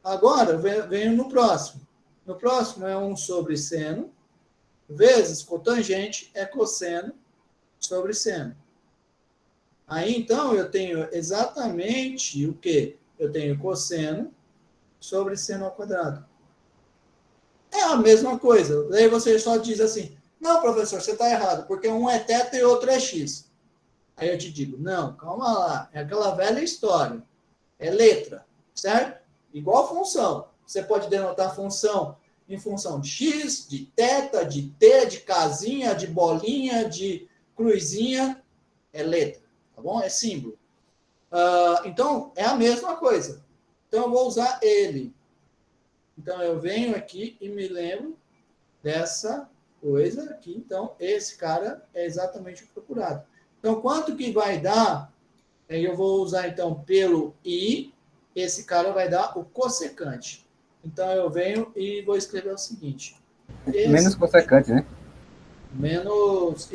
Agora, venho no próximo. No próximo é 1 sobre seno vezes cotangente é cosseno sobre seno. Aí, então, eu tenho exatamente o quê? Eu tenho cosseno sobre seno ao quadrado. É a mesma coisa. Daí você só diz assim, não, professor, você está errado, porque um é θ e outro é x. Aí eu te digo, não, calma lá, é aquela velha história. É letra, certo? Igual função. Você pode denotar função em função de x, de θ, de t, de casinha, de bolinha, de cruzinha. É letra, tá bom? É símbolo. Então, é a mesma coisa. Então, eu vou usar ele. Então, eu venho aqui e me lembro dessa coisa aqui. Então, esse cara é exatamente o procurado. Então, quanto que vai dar? Aí eu vou usar, então, pelo I, esse cara vai dar o cossecante. Então, eu venho e vou escrever o seguinte. Menos cossecante, né? Menos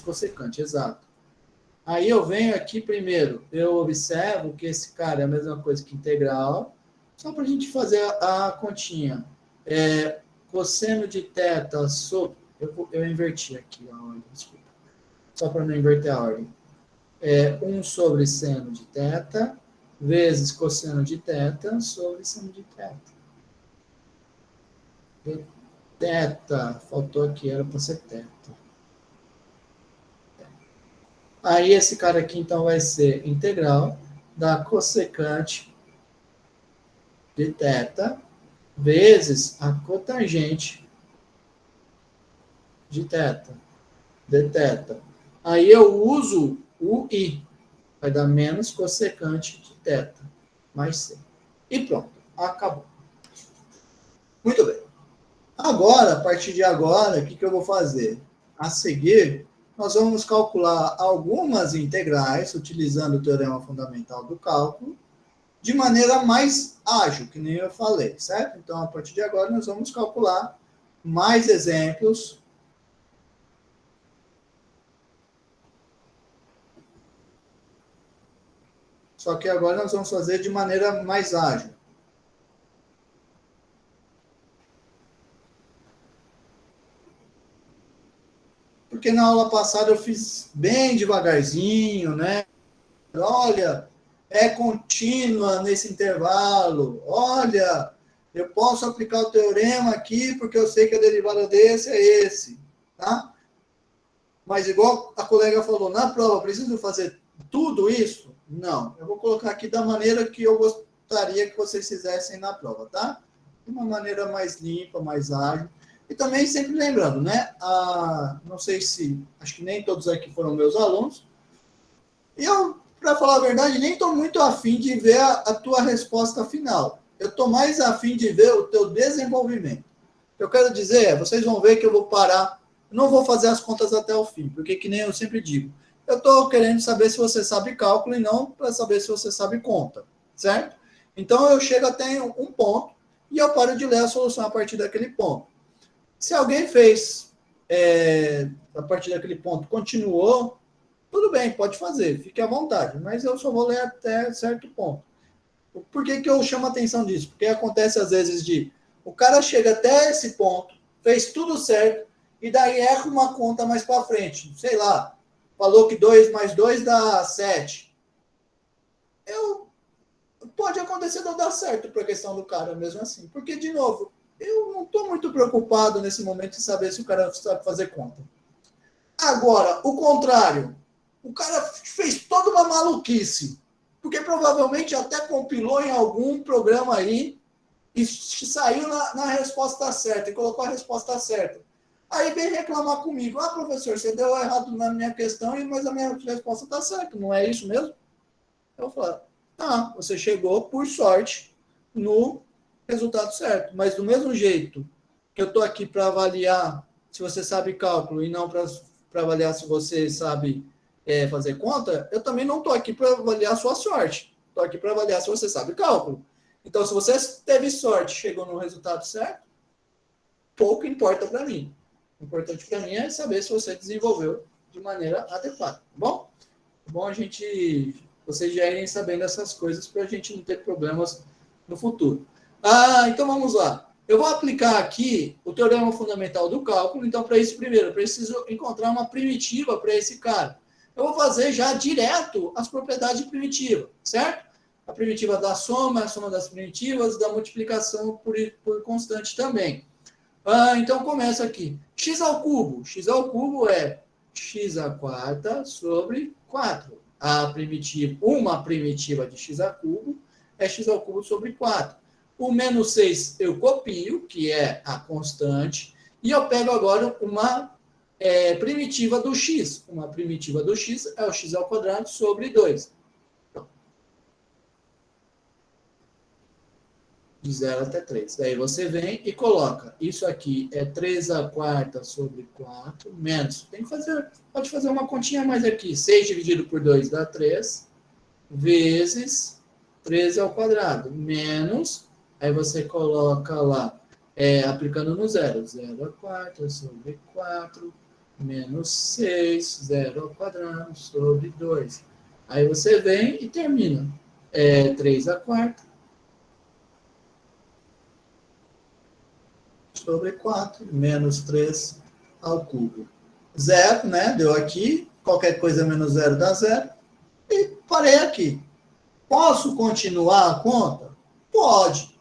cossecante, exato. Aí eu venho aqui primeiro, eu observo que esse cara é a mesma coisa que integral, só para a gente fazer a continha. Cosseno de θ sobre... Eu inverti aqui a ordem, desculpa. Só para não inverter a ordem. 1 sobre seno de θ vezes cosseno de θ sobre seno de θ. Θ, faltou aqui, era para ser θ. Aí esse cara aqui, então, vai ser integral da cossecante de θ vezes a cotangente de θ, dθ. Aí eu uso o i, vai dar menos cossecante de θ, mais c. E pronto, acabou. Muito bem. Agora, a partir de agora, o que eu vou fazer? A seguir, nós vamos calcular algumas integrais, utilizando o teorema fundamental do cálculo, de maneira mais ágil, que nem eu falei, certo? Então, a partir de agora, nós vamos calcular mais exemplos. Só que agora nós vamos fazer de maneira mais ágil. Porque na aula passada eu fiz bem devagarzinho, né? Olha, é contínua nesse intervalo. Olha, eu posso aplicar o teorema aqui porque eu sei que a derivada desse é esse, tá? Mas igual a colega falou, na prova, preciso fazer tudo isso? Não. Eu vou colocar aqui da maneira que eu gostaria que vocês fizessem na prova, tá? De uma maneira mais limpa, mais ágil. E também sempre lembrando, né? Não sei se... Acho que nem todos aqui foram meus alunos. E eu, para falar a verdade, nem estou muito afim de ver a tua resposta final. Eu estou mais afim de ver o teu desenvolvimento. Eu quero dizer, vocês vão ver que eu vou parar... Não vou fazer as contas até o fim, porque que nem eu sempre digo. Eu estou querendo saber se você sabe cálculo e não para saber se você sabe conta, certo? Então, eu chego até um ponto e eu paro de ler a solução a partir daquele ponto. Se alguém fez a partir daquele ponto, continuou, tudo bem, pode fazer, fique à vontade, mas eu só vou ler até certo ponto. Por que eu chamo a atenção disso? Porque acontece às vezes o cara chega até esse ponto, fez tudo certo, e daí erra uma conta mais para frente. Sei lá, falou que 2 mais 2 dá 7. Pode acontecer não dar certo para a questão do cara mesmo assim. Porque, de novo, eu não estou muito preocupado nesse momento em saber se o cara sabe fazer conta. Agora, o contrário. O cara fez toda uma maluquice. Porque provavelmente até compilou em algum programa aí e saiu na resposta certa, e colocou a resposta certa. Aí vem reclamar comigo. Professor, você deu errado na minha questão, mas a minha resposta está certa. Não é isso mesmo? Eu falo, você chegou, por sorte, no resultado certo. Mas do mesmo jeito que eu estou aqui para avaliar se você sabe cálculo e não para avaliar se você sabe fazer conta, eu também não estou aqui para avaliar a sua sorte. Estou aqui para avaliar se você sabe cálculo. Então, se você teve sorte, chegou no resultado certo, pouco importa para mim. O importante para mim é saber se você desenvolveu de maneira adequada, tá bom? É bom vocês já irem sabendo essas coisas para a gente não ter problemas no futuro. Então vamos lá. Eu vou aplicar aqui o teorema fundamental do cálculo. Então, para isso, primeiro, eu preciso encontrar uma primitiva para esse cara. Eu vou fazer já direto as propriedades de primitiva, certo? A primitiva da soma, a soma das primitivas, da multiplicação por constante também. Então, começa aqui. X ao cubo. X ao cubo é x à quarta sobre 4. Uma primitiva de x a cubo é x ao cubo sobre 4. O menos 6 eu copio, que é a constante, e eu pego agora uma primitiva do x. Uma primitiva do x é o x ao quadrado sobre 2. De 0 até 3. Daí você vem e coloca. Isso aqui é 3 à quarta sobre 4, menos. Pode fazer uma continha mais aqui. 6 dividido por 2 dá 3, vezes 13 ao quadrado, menos, aí você coloca lá, aplicando no zero, 0 ao quarto sobre 4, menos 6, 0 ao quadrado sobre 2. Aí você vem e termina. 3 à quarta sobre 4, menos 3 ao cubo. Zero, né? Deu aqui. Qualquer coisa menos zero dá zero. E parei aqui. Posso continuar a conta? Pode.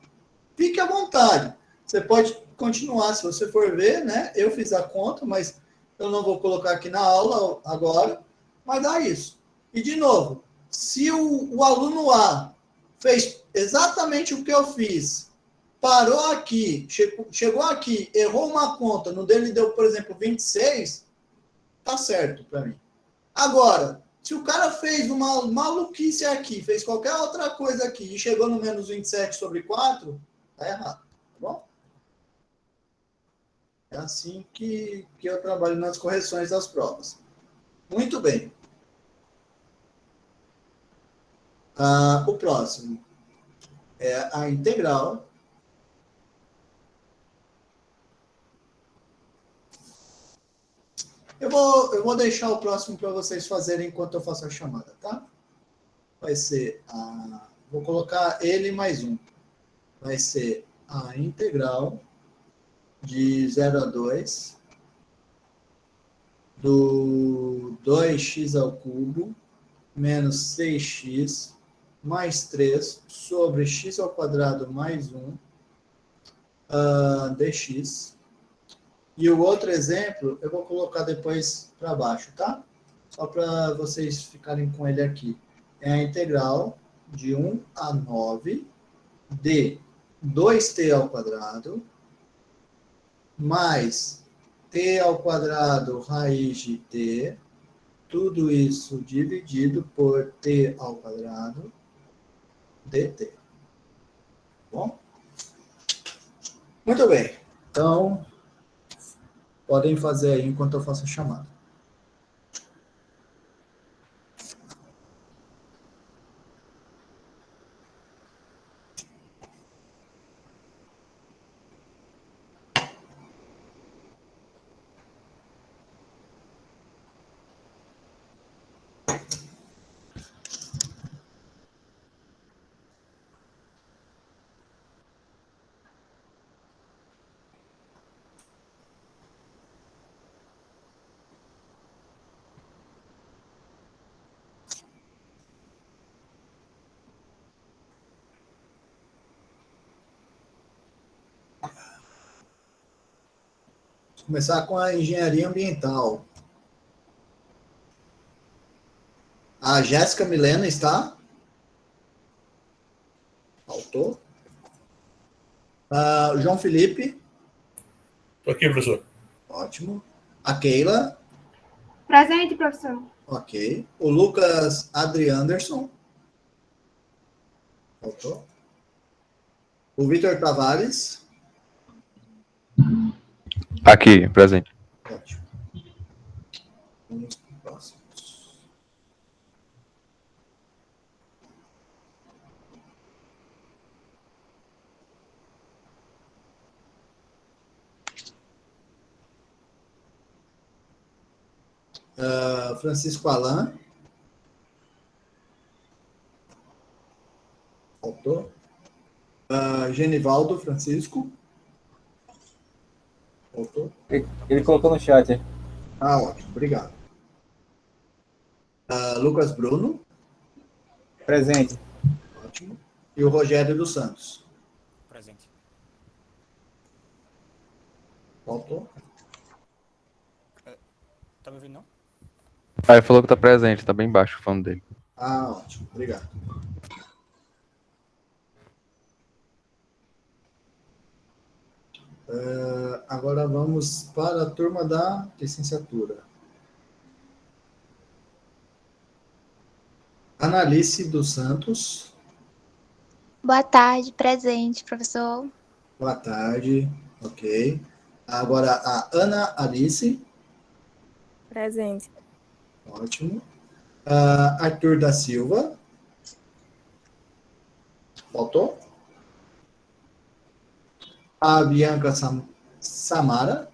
Fique à vontade. Você pode continuar, se você for ver, né? Eu fiz a conta, mas eu não vou colocar aqui na aula agora. Mas dá isso. E, de novo, se o aluno A fez exatamente o que eu fiz, parou aqui, chegou aqui, errou uma conta, no dele deu, por exemplo, 26, tá certo para mim. Agora, se o cara fez uma maluquice aqui, fez qualquer outra coisa aqui e chegou no menos 27 sobre 4, tá errado, tá bom? É assim que eu trabalho nas correções das provas. Muito bem. O próximo é a integral Eu vou deixar o próximo para vocês fazerem enquanto eu faço a chamada, tá? Vai ser vou colocar ele mais um. Vai ser a integral de 0 a 2 do 2x ao cubo menos 6x mais 3 sobre x ao quadrado mais 1 dx. E o outro exemplo, eu vou colocar depois para baixo, tá? Só para vocês ficarem com ele aqui. É a integral de 1 a 9 de 2t ao quadrado mais t ao quadrado raiz de t, tudo isso dividido por t ao quadrado dt. Bom? Muito bem. Então, podem fazer aí enquanto eu faço a chamada. Começar com a engenharia ambiental. A Jéssica Milena está? Faltou. O João Felipe? Estou aqui, professor. Ótimo. A Keila? Presente, professor. Ok. O Lucas Adri Anderson? Faltou. O Vitor Tavares? Aqui, presente. Ótimo. Vamos para o próximo. Francisco Alan? Faltou. Genivaldo Francisco? Faltou. Ele colocou no chat. Ótimo, obrigado. Lucas Bruno? Presente. Ótimo. E o Rogério dos Santos? Presente. Faltou. Tá me ouvindo, não? Ele falou que tá presente, tá bem baixo o fone dele. Ótimo, obrigado. Agora vamos para a turma da licenciatura. Analice dos Santos. Boa tarde, presente, professor. Boa tarde, ok. Agora a Ana Alice. Presente. Ótimo. Arthur da Silva. Faltou? A Bianca Samara.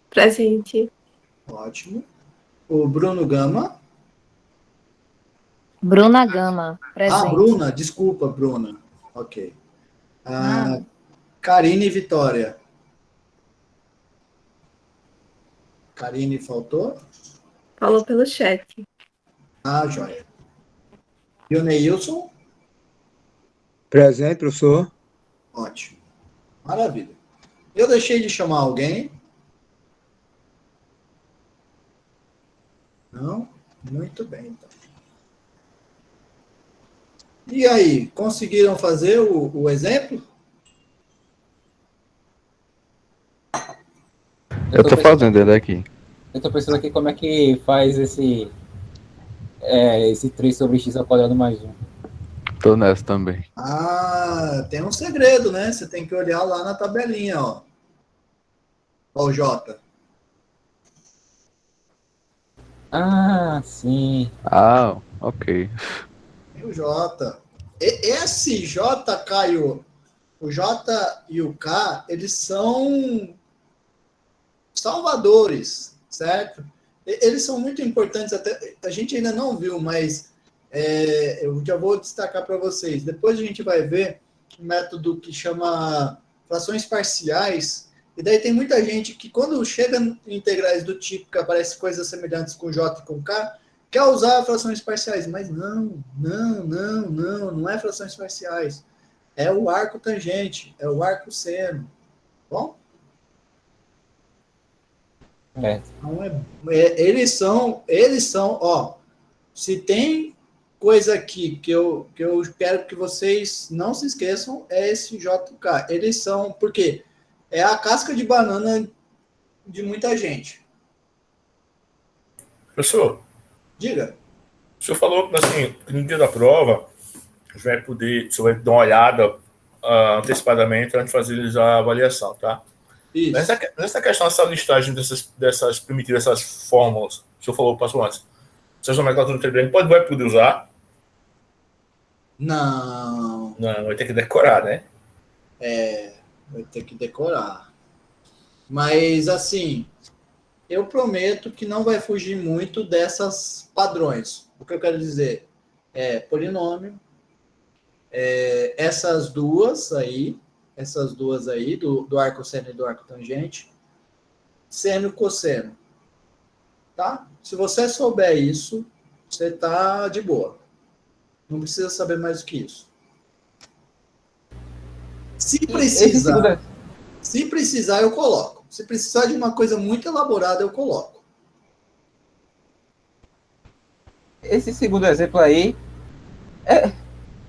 Presente. Ótimo. O Bruno Gama. Bruna Gama, presente. Bruna, desculpa, Bruna. Ok. Karine Vitória. Karine faltou? Falou pelo chat. Joia. E o Neilson? Presente, professor. Ótimo. Maravilha. Eu deixei de chamar alguém? Não? Muito bem, então. E aí, conseguiram fazer o exemplo? Eu tô fazendo ele aqui. Eu tô pensando aqui como é que faz esse 3 sobre x ao quadrado mais 1. Tô nessa também. Tem um segredo, né? Você tem que olhar lá na tabelinha, ó. Ó o J. Sim. Ok. E o J. Esse J, Caio, o J e o K, eles são salvadores, certo? Eles são muito importantes, até a gente ainda não viu, mas eu já vou destacar para vocês. Depois a gente vai ver um método que chama frações parciais, e daí tem muita gente que quando chega em integrais do tipo que aparece coisas semelhantes com J e com K, quer usar frações parciais, mas não é frações parciais. É o arco tangente, é o arco seno. Bom? Então, eles são, ó, se tem coisa aqui que eu quero que vocês não se esqueçam, é esse JK. Eles são, porque é a casca de banana de muita gente. Professor, Diga. o senhor falou que assim, no dia da prova, você vai dar uma olhada antecipadamente antes de fazer a avaliação, tá? Isso. Nessa questão dessa listagem dessas primitivas, dessas fórmulas, o senhor falou, passou antes. Essas nomenclaturas integrante vai poder usar? Não, vai ter que decorar, né? Vai ter que decorar. Mas, assim, eu prometo que não vai fugir muito dessas padrões. O que eu quero dizer é polinômio, essas duas aí, do arco seno e do arco tangente, seno e cosseno. Tá? Se você souber isso, você tá de boa. Não precisa saber mais do que isso. Se precisar, eu coloco. Se precisar de uma coisa muito elaborada, eu coloco. Esse segundo exemplo aí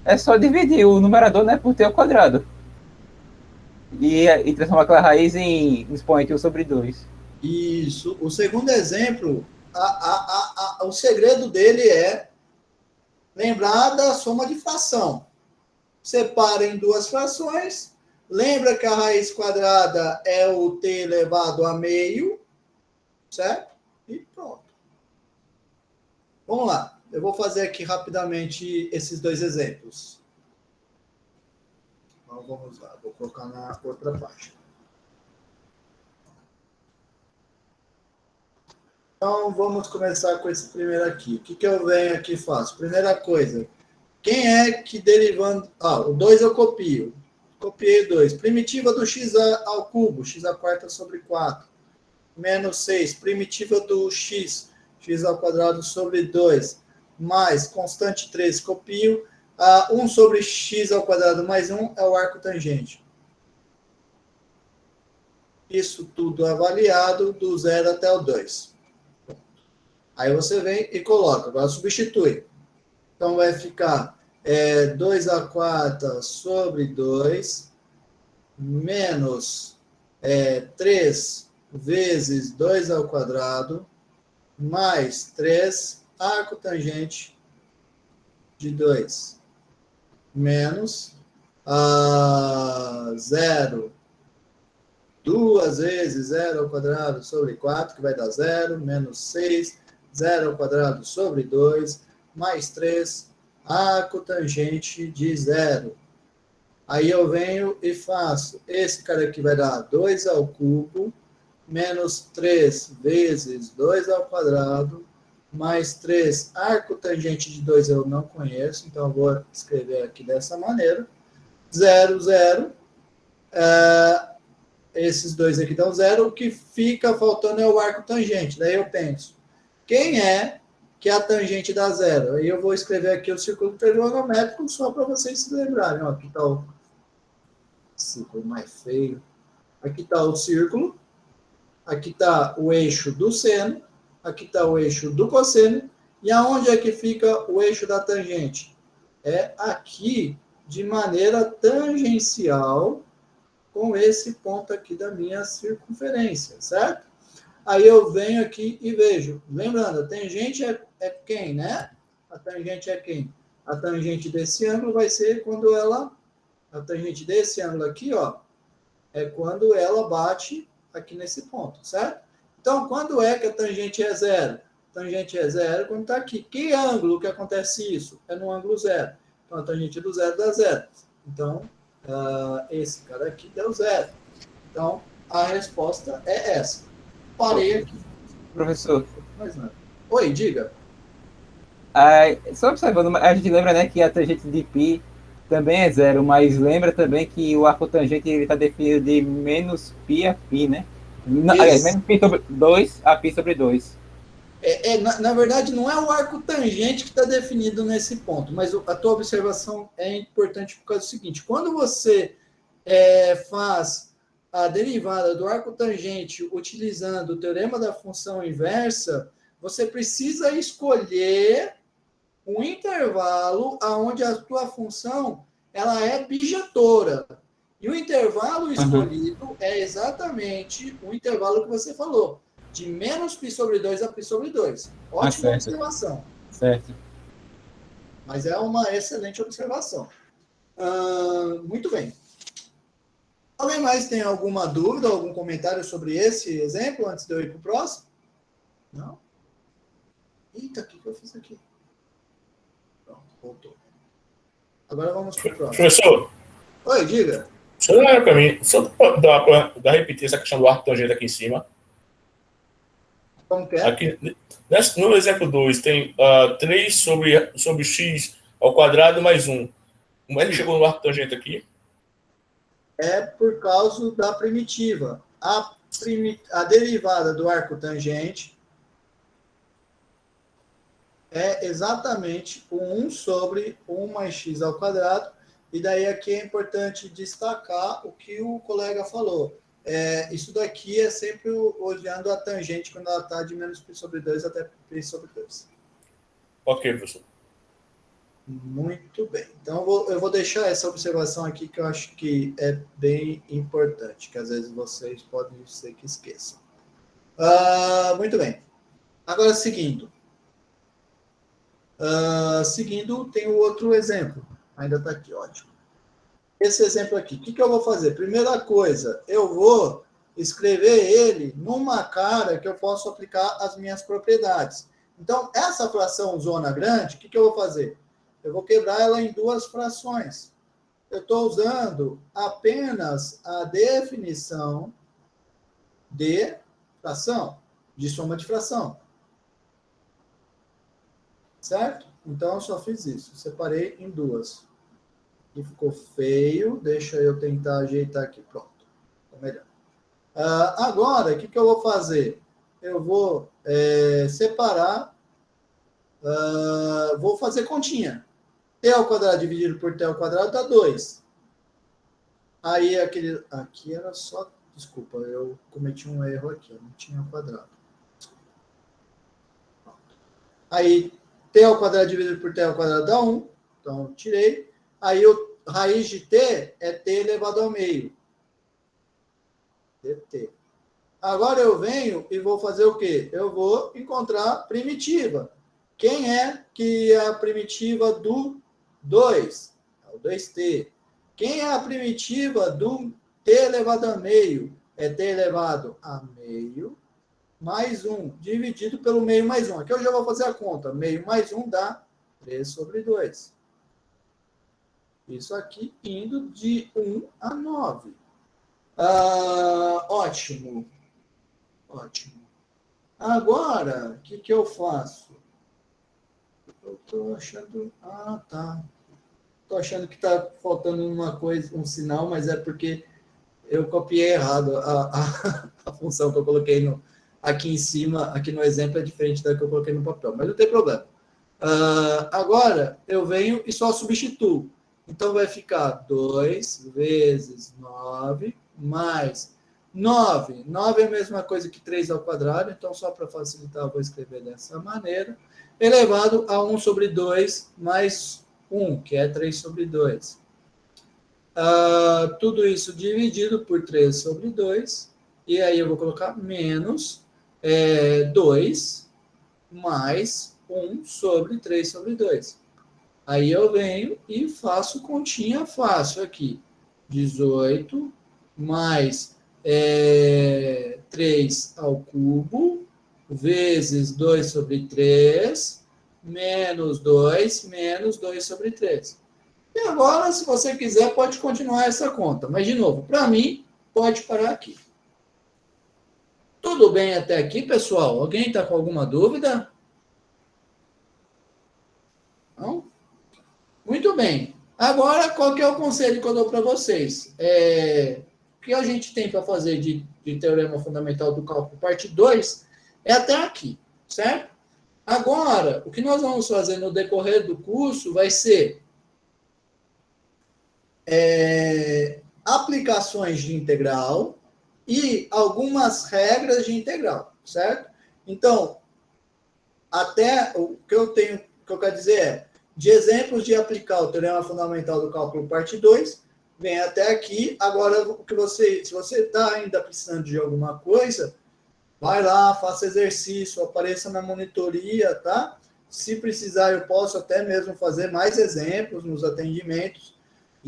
é só dividir o numerador, né, por t ao quadrado. E transformar aquela raiz em expoente 1 sobre 2. Isso. O segundo exemplo, o segredo dele é lembrar da soma de fração. Separa em duas frações. Lembra que a raiz quadrada é o t elevado a meio, certo? E pronto. Vamos lá. Eu vou fazer aqui rapidamente esses dois exemplos. Então, vamos lá. Vou colocar na outra página. Então, vamos começar com esse primeiro aqui. O que eu venho aqui e faço? Primeira coisa, quem é que derivando... o 2 eu copio. Copiei o 2. Primitiva do x ao cubo, x à quarta sobre 4. Menos 6. Primitiva do x ao quadrado sobre 2. Mais constante 3, copio. 1 sobre x ao quadrado mais 1 é o arco tangente. Isso tudo avaliado do 0 até o 2. Aí você vem e coloca, agora substitui. Então vai ficar 2 à quarta sobre 2, menos 3 vezes 2 ao quadrado, mais 3, arco tangente de 2, menos 0, 2 vezes 0 ao quadrado sobre 4, que vai dar 0, menos 6, 0 ao quadrado sobre 2, mais 3, arco tangente de 0. Aí eu venho e faço. Esse cara aqui vai dar 2 ao cubo, menos 3 vezes 2 ao quadrado, mais 3. Arco tangente de 2 eu não conheço, então eu vou escrever aqui dessa maneira. 0, 0. Esses dois aqui dão 0. O que fica faltando é o arco tangente. Daí eu penso, quem é que a tangente dá 0? Aí eu vou escrever aqui o círculo trigonométrico só para vocês se lembrarem. Ó, aqui está o círculo mais feio. Aqui está o círculo. Aqui está o eixo do seno. Aqui está o eixo do cosseno. E aonde é que fica o eixo da tangente? É aqui, de maneira tangencial, com esse ponto aqui da minha circunferência, certo? Aí eu venho aqui e vejo. Lembrando, a tangente é quem, né? A tangente é quem? A tangente desse ângulo vai ser quando ela... A tangente desse ângulo aqui, ó, é quando ela bate aqui nesse ponto, certo? Então, quando é que a tangente é 0? A tangente é 0 quando está aqui. Que ângulo que acontece isso? É no ângulo 0. Então, a tangente do 0 dá 0. Então, esse cara aqui deu 0. Então, a resposta é essa. Parei aqui. Professor. Mais nada. Oi, diga. Só observando, a gente lembra, né, que a tangente de π também é 0, mas lembra também que o arco tangente está definido de menos π a π, né? Aliás, menos π sobre 2 a π sobre 2. Na verdade, não é o arco tangente que está definido nesse ponto, mas a tua observação é importante por causa do seguinte: quando você faz a derivada do arco tangente utilizando o teorema da função inversa, você precisa escolher um intervalo onde a tua função ela é bijetora. E o intervalo escolhido é exatamente o intervalo que você falou, de menos π sobre 2 a π sobre 2. Ótima observação. Certo. Mas é uma excelente observação. Muito bem. Alguém mais tem alguma dúvida, algum comentário sobre esse exemplo, antes de eu ir para o próximo? Não? Eita, o que eu fiz aqui? Pronto, voltou. Agora vamos para o próximo. Professor. Oi, diga. Só olha para mim, só dá para repetir essa questão do arco tangente aqui em cima. Como que é? Aqui, no exemplo 2, tem 3 sobre x ao quadrado mais 1. Como é que chegou no arco tangente aqui? É por causa da primitiva. A derivada do arco tangente é exatamente o 1 sobre 1 mais x ao quadrado. E daí aqui é importante destacar o que o colega falou. Isso daqui é sempre olhando a tangente quando ela está de menos π sobre 2 até π sobre 2. Ok, professor. Muito bem. Então, eu vou deixar essa observação aqui que eu acho que é bem importante, que às vezes vocês podem ser que esqueçam. Muito bem. Agora, seguindo. Tem o outro exemplo. Ainda está aqui, ótimo. Esse exemplo aqui, o que eu vou fazer? Primeira coisa, eu vou escrever ele numa cara que eu posso aplicar as minhas propriedades. Então, essa fração zona grande, o que eu vou fazer? Eu vou quebrar ela em duas frações. Eu estou usando apenas a definição de fração, de soma de fração. Certo? Então, eu só fiz isso. Separei em duas. E ficou feio. Deixa eu tentar ajeitar aqui. Pronto. Ficou melhor. Agora, o que eu vou fazer? Eu vou separar. Vou fazer continha. T ao quadrado dividido por T ao quadrado dá 2. Aí, aqui era só... Desculpa, eu cometi um erro aqui. Eu não tinha quadrado. Pronto. Aí, T ao quadrado dividido por T ao quadrado dá 1. Então, tirei. Aí, raiz de T é T elevado ao meio. dt. Agora, eu venho e vou fazer o quê? Eu vou encontrar primitiva. Quem é que é a primitiva do 2? É o 2t. Quem é a primitiva do t elevado a meio? É t elevado a meio mais 1, dividido pelo meio mais 1. Aqui eu já vou fazer a conta. Meio mais 1 dá 3 sobre 2. Isso aqui indo de 1 a 9. Ótimo. Ótimo. Agora, o que eu faço? Eu estou achando... tá. Estou achando que está faltando uma coisa, um sinal, mas é porque eu copiei errado a função que eu coloquei aqui em cima, aqui no exemplo, é diferente da que eu coloquei no papel, mas não tem problema. Agora, eu venho e só substituo. Então, vai ficar 2 vezes 9 mais 9. 9 é a mesma coisa que 3 ao quadrado, então, só para facilitar, eu vou escrever dessa maneira. Elevado a 1 sobre 2 mais 1, que é 3 sobre 2. Tudo isso dividido por 3 sobre 2. E aí eu vou colocar menos 2 mais 1 sobre 3 sobre 2. Aí eu venho e faço continha fácil aqui. 18 mais 3 ao cubo, vezes 2 sobre 3, menos 2 sobre 3. E agora, se você quiser, pode continuar essa conta. Mas, de novo, para mim, pode parar aqui. Tudo bem até aqui, pessoal? Alguém está com alguma dúvida? Não? Muito bem. Agora, qual que é o conselho que eu dou para vocês? O que a gente tem para fazer de Teorema Fundamental do Cálculo, parte 2, é até aqui, certo? Agora, o que nós vamos fazer no decorrer do curso vai ser aplicações de integral e algumas regras de integral, certo? Então, até o que eu quero dizer é, de exemplos de aplicar o Teorema Fundamental do Cálculo, parte 2, vem até aqui. Agora, se você está ainda precisando de alguma coisa, vai lá, faça exercício, apareça na monitoria, tá? Se precisar, eu posso até mesmo fazer mais exemplos nos atendimentos.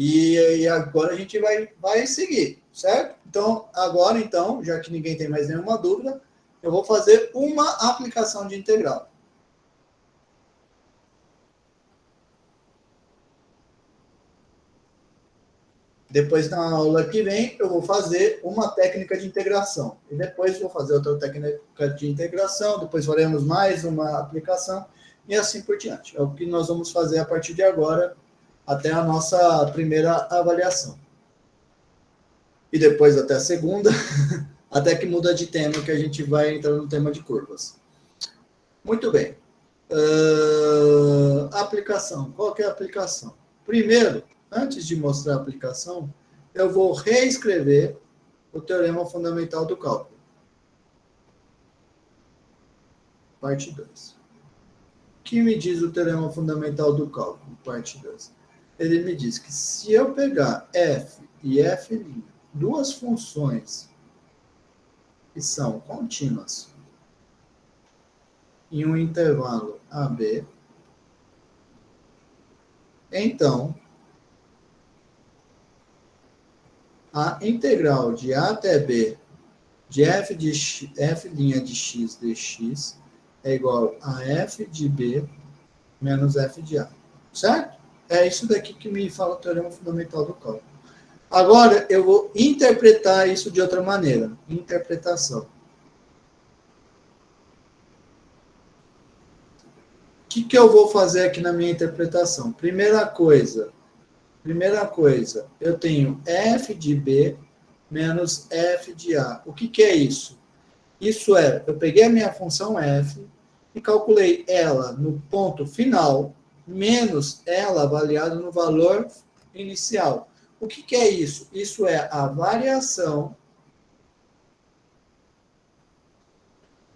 E agora a gente vai seguir, certo? Então, agora, já que ninguém tem mais nenhuma dúvida, eu vou fazer uma aplicação de integral. Depois, na aula que vem, eu vou fazer uma técnica de integração. E depois vou fazer outra técnica de integração, depois faremos mais uma aplicação, e assim por diante. É o que nós vamos fazer a partir de agora, até a nossa primeira avaliação. E depois até a segunda, até que muda de tema, que a gente vai entrar no tema de curvas. Muito bem. Aplicação. Qual que é a aplicação? Primeiro, antes de mostrar a aplicação, eu vou reescrever o Teorema Fundamental do Cálculo. Parte 2. O que me diz o Teorema Fundamental do Cálculo? Parte 2. Ele me diz que se eu pegar f e f', duas funções que são contínuas em um intervalo AB, então a integral de A até B de f' de x dx é igual a f de B menos f de A. Certo? É isso daqui que me fala o Teorema Fundamental do Cálculo. Agora, eu vou interpretar isso de outra maneira. Interpretação. O que eu vou fazer aqui na minha interpretação? Primeira coisa, eu tenho f de B menos f de A. O que é isso? Isso é, eu peguei a minha função f e calculei ela no ponto final, menos ela avaliada no valor inicial. O que é isso? Isso é a variação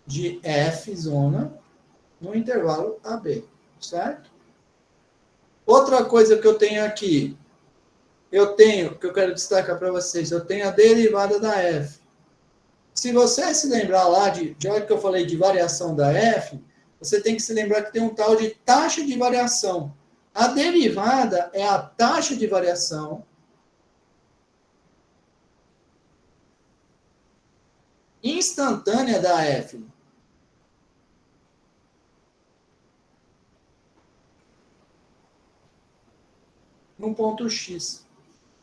de f zona no intervalo AB, certo? Outra coisa que eu tenho aqui, que eu quero destacar para vocês, eu tenho a derivada da f. Se você se lembrar lá de hora que eu falei de variação da f, você tem que se lembrar que tem um tal de taxa de variação. A derivada é a taxa de variação instantânea da f. num ponto X.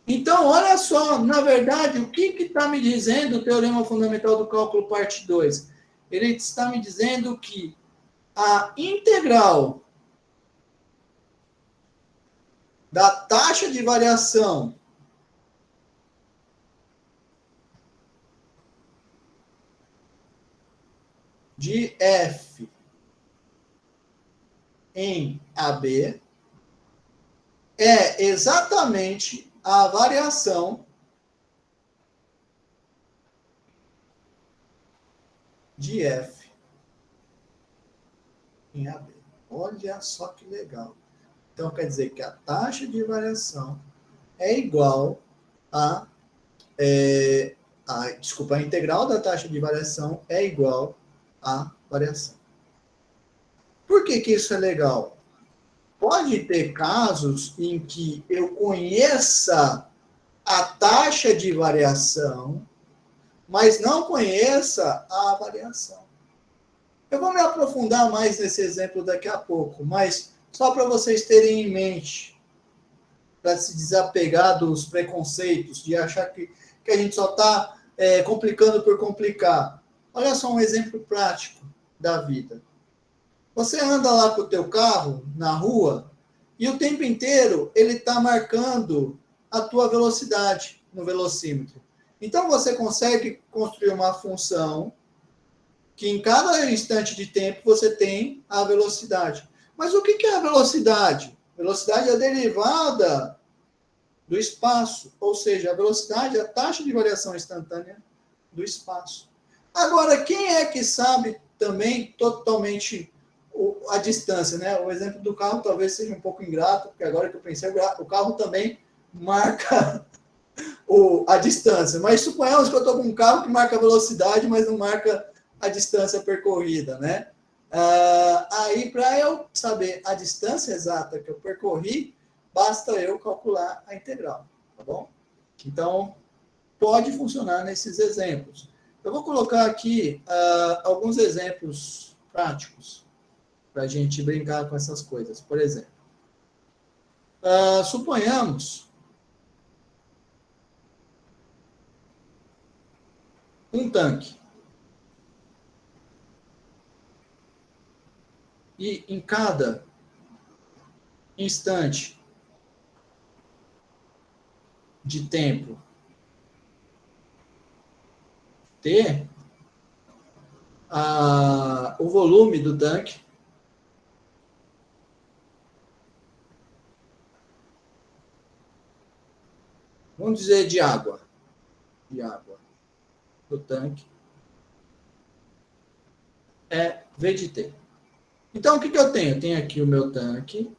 Então, olha só, na verdade, o que está me dizendo o Teorema Fundamental do Cálculo, parte 2? Ele está me dizendo que a integral da taxa de variação de f em AB é exatamente a variação de f em AB. Olha só que legal. Então, quer dizer que a taxa de variação é igual a... a integral da taxa de variação é igual à variação. Por que que isso é legal? Pode ter casos em que eu conheça a taxa de variação, mas não conheça a variação. Eu vou me aprofundar mais nesse exemplo daqui a pouco, mas só para vocês terem em mente, para se desapegar dos preconceitos, de achar que a gente só está complicando por complicar. Olha só um exemplo prático da vida. Você anda lá com o teu carro na rua e o tempo inteiro ele está marcando a tua velocidade no velocímetro. Então você consegue construir uma função que em cada instante de tempo você tem a velocidade. Mas o que é a velocidade? Velocidade é a derivada do espaço, ou seja, a velocidade é a taxa de variação instantânea do espaço. Agora, quem é que sabe também totalmente a distância, né? O exemplo do carro talvez seja um pouco ingrato, porque agora que eu pensei, o carro também marca a distância. Mas suponhamos que eu estou com um carro que marca a velocidade, mas não marca a distância percorrida, né? Aí, para eu saber a distância exata que eu percorri, basta eu calcular a integral, tá bom? Então, pode funcionar nesses exemplos. Eu vou colocar aqui alguns exemplos práticos para a gente brincar com essas coisas. Por exemplo, suponhamos um tanque. E em cada instante de tempo T, o volume do tanque vamos dizer de água do tanque é V de T. Então, o que eu tenho? Eu tenho aqui o meu tanque.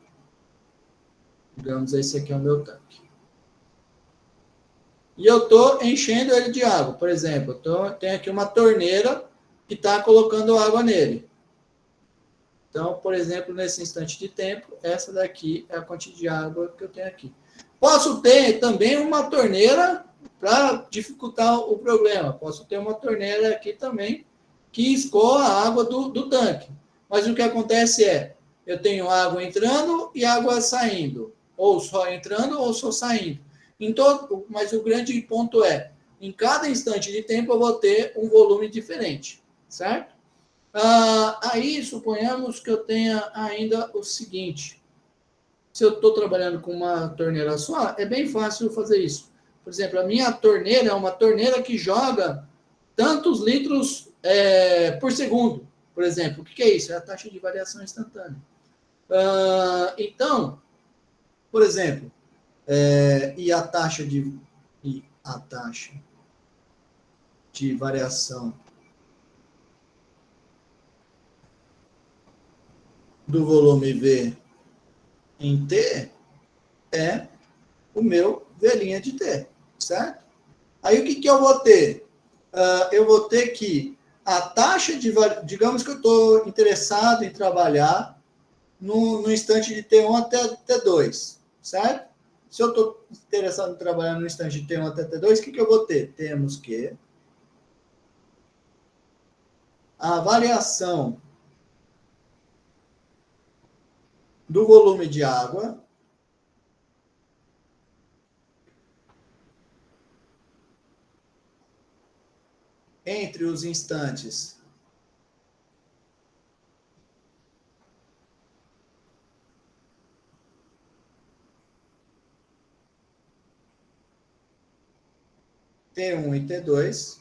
Digamos, esse aqui é o meu tanque. E eu estou enchendo ele de água. Por exemplo, eu tenho aqui uma torneira que está colocando água nele. Então, por exemplo, nesse instante de tempo, essa daqui é a quantidade de água que eu tenho aqui. Posso ter também uma torneira para dificultar o problema. Posso ter uma torneira aqui também que escoa a água do tanque. Mas o que acontece é, eu tenho água entrando e água saindo. Ou só entrando ou só saindo. Então, mas o grande ponto é, em cada instante de tempo eu vou ter um volume diferente, certo? Aí, suponhamos que eu tenha ainda o seguinte. Se eu estou trabalhando com uma torneira só, é bem fácil fazer isso. Por exemplo, a minha torneira é uma torneira que joga tantos litros por segundo. Por exemplo, o que é isso? É a taxa de variação instantânea. Então, por exemplo, e a taxa de variação do volume V em T é o meu V' de T, certo? Aí o que eu vou ter? Eu vou ter que a taxa de... Digamos que eu estou interessado em trabalhar no instante de T1 até T2, certo? Se eu estou interessado em trabalhar no instante de T1 até T2, o que eu vou ter? Temos que a variação do volume de água entre os instantes T1 e T2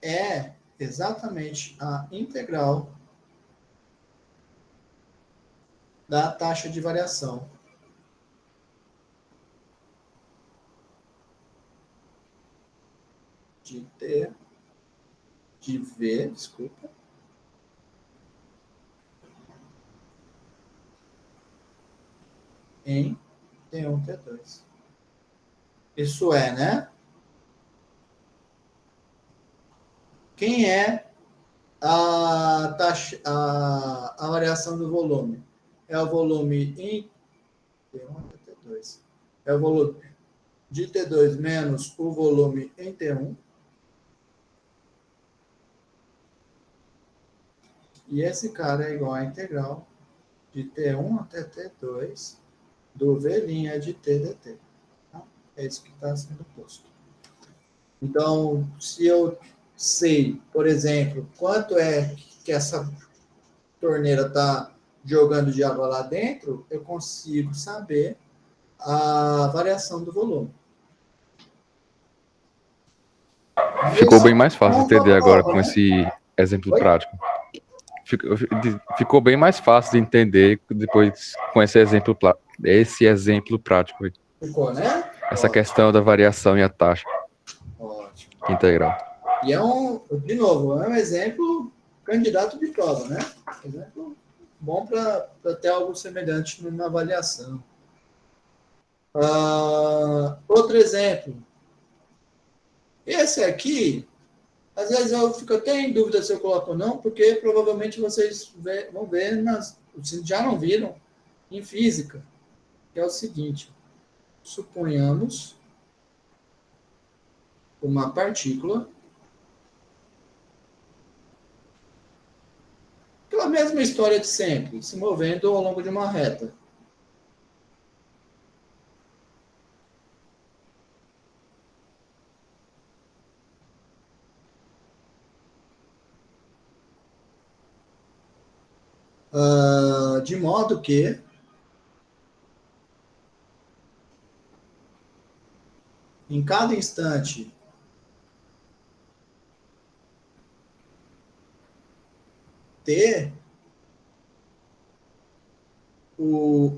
é exatamente a integral da taxa de variação de T, de V, desculpa, em T1, T2. Isso é, né? Quem é a taxa, a variação do volume? É o volume em T1 até T2. É o volume de T2 menos o volume em T1. E esse cara é igual à integral de T1 até T2 do V' de T dt. Tá? É isso que está sendo posto. Então, se eu sei, por exemplo, quanto é que essa torneira está jogando de água lá dentro, eu consigo saber a variação do volume. Ficou bem mais fácil de entender agora com né? esse exemplo Oi? prático. Ficou bem mais fácil de entender depois com esse exemplo prático aí. Ficou, né? Essa questão da variação e a taxa Ótimo. integral. E de novo, é um exemplo candidato de prova, né? Exemplo bom para ter algo semelhante numa avaliação. Outro exemplo. Esse aqui, às vezes eu fico até em dúvida se eu coloco ou não, porque provavelmente vocês vão ver, se já não viram, em física, que é o seguinte. Suponhamos uma partícula, aquela mesma história de sempre, se movendo ao longo de uma reta. De modo que em cada instante T,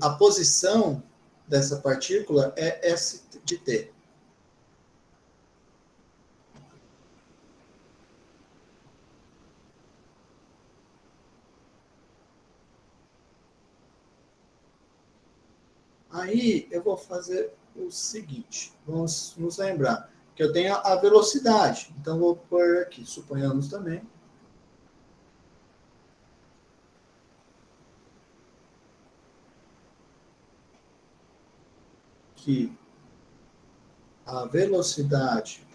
a posição dessa partícula é S de T. Aí eu vou fazer o seguinte, vamos nos lembrar que eu tenho a velocidade, então vou pôr aqui, suponhamos também, que a velocidade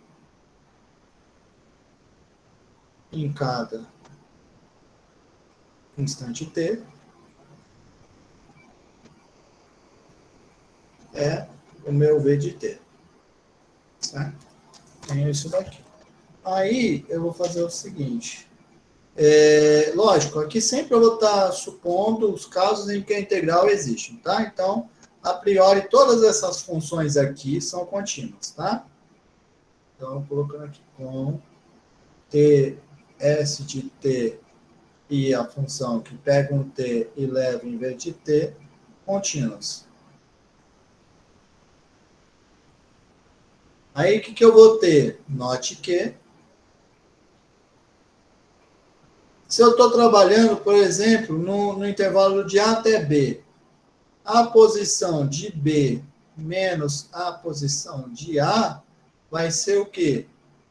em cada instante t é o meu v de t. Certo? Tenho isso daqui. Aí eu vou fazer o seguinte. Lógico, aqui sempre eu vou estar supondo os casos em que a integral existe, tá? Então, a priori, todas essas funções aqui são contínuas, tá? Então, colocando aqui com t, s de t e a função que pega um t e leva em vez de t, contínuas. Aí, o que eu vou ter? Note que se eu estou trabalhando, por exemplo, no intervalo de A até B, a posição de B menos a posição de A vai ser o quê?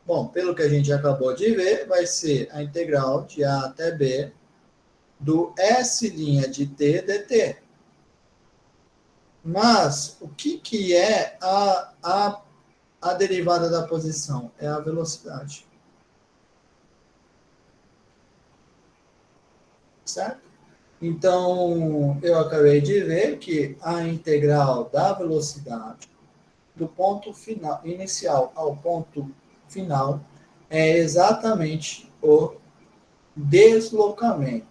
Bom, pelo que a gente acabou de ver, vai ser a integral de A até B do S' de T dt. Mas o que é a derivada da posição? É a velocidade. Certo? Então, eu acabei de ver que a integral da velocidade do ponto final, inicial ao ponto final é exatamente o deslocamento.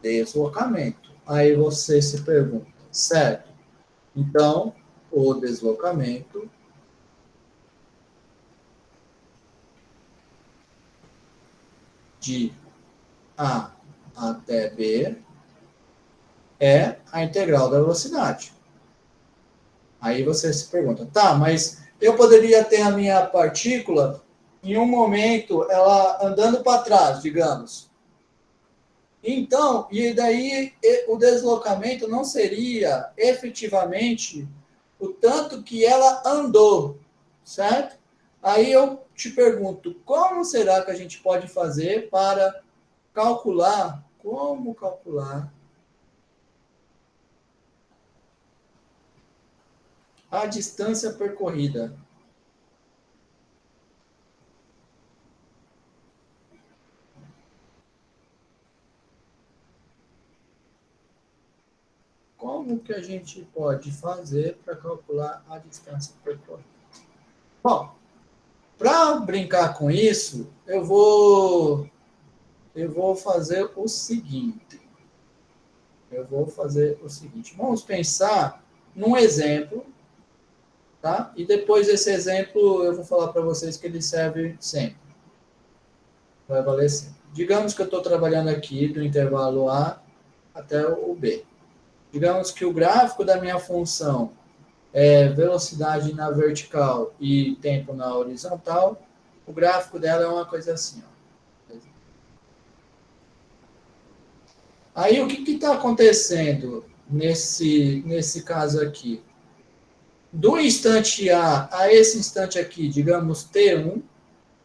Deslocamento. Aí você se pergunta, certo? Então, o deslocamento de A até B é a integral da velocidade. Aí você se pergunta, tá, mas eu poderia ter a minha partícula em um momento ela andando para trás, digamos. Então, e daí o deslocamento não seria efetivamente o tanto que ela andou, certo? Aí eu te pergunto, como será que a gente pode fazer para calcular, como calcular a distância percorrida? Como que a gente pode fazer para calcular a distância percorrida? Bom, para brincar com isso, eu vou fazer o seguinte. Vamos pensar num exemplo, tá? E depois desse exemplo eu vou falar para vocês que ele serve sempre. Vai valer sempre. Digamos que eu estou trabalhando aqui do intervalo A até o B. Digamos que o gráfico da minha função é velocidade na vertical e tempo na horizontal. O gráfico dela é uma coisa assim, ó. Aí o que está acontecendo nesse caso aqui? Do instante a esse instante aqui, digamos T1,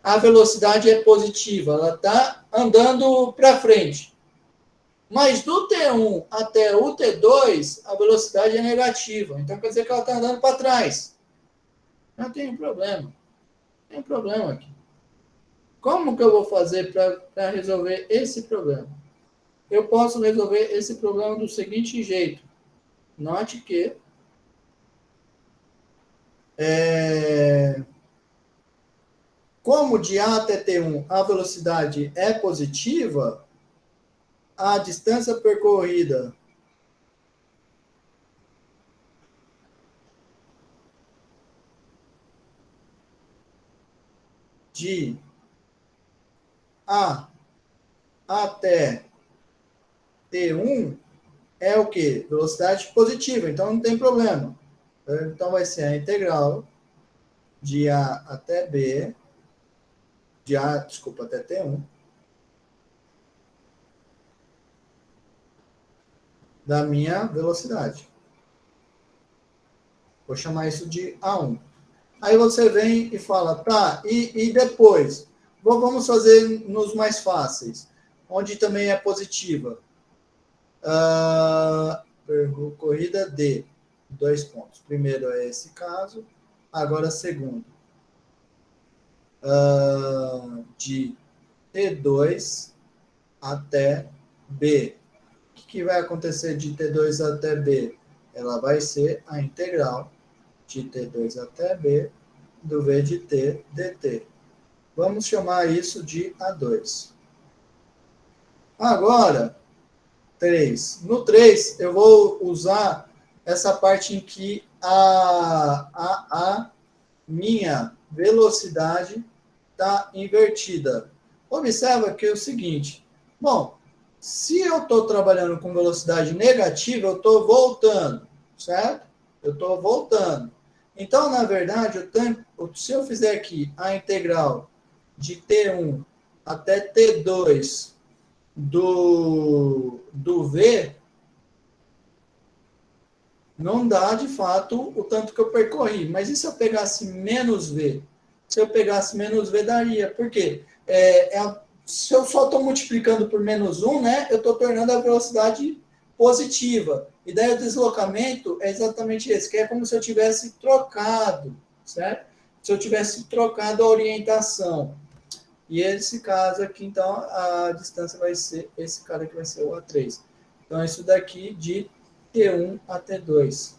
a velocidade é positiva, ela está andando para frente. Mas do T1 até o T2, a velocidade é negativa. Então quer dizer que ela está andando para trás. Não tem um problema. Tem um problema aqui. Como que eu vou fazer para resolver esse problema? Eu posso resolver esse problema do seguinte jeito. Note que como de A até T1 a velocidade é positiva, a distância percorrida de A até T1 é o quê? Velocidade positiva, então não tem problema. Então vai ser a integral de A até B, até T1, da minha velocidade. Vou chamar isso de A1. Aí você vem e fala, tá, e depois? Vamos fazer nos mais fáceis, onde também é positiva. Corrida D, 2 pontos. Primeiro é esse caso, agora segundo. De T2 até B. O que vai acontecer de T2 até B? Ela vai ser a integral de T2 até B do V de T dt. Vamos chamar isso de A2. Agora, 3. No 3, eu vou usar essa parte em que a minha velocidade está invertida. Observa que é o seguinte. Bom, se eu estou trabalhando com velocidade negativa, eu estou voltando, certo? Eu estou voltando. Então, na verdade, se eu fizer aqui a integral de T1 até T2 do V, não dá, de fato, o tanto que eu percorri. Mas e se eu pegasse menos V? Se eu pegasse menos V, daria. Por quê? Se eu só estou multiplicando por menos 1, né, eu estou tornando a velocidade positiva. E daí o deslocamento é exatamente esse, que é como se eu tivesse trocado, certo? Se eu tivesse trocado a orientação. E esse caso aqui, então, a distância vai ser, esse cara aqui vai ser o A3. Então, isso daqui de T1 a T2.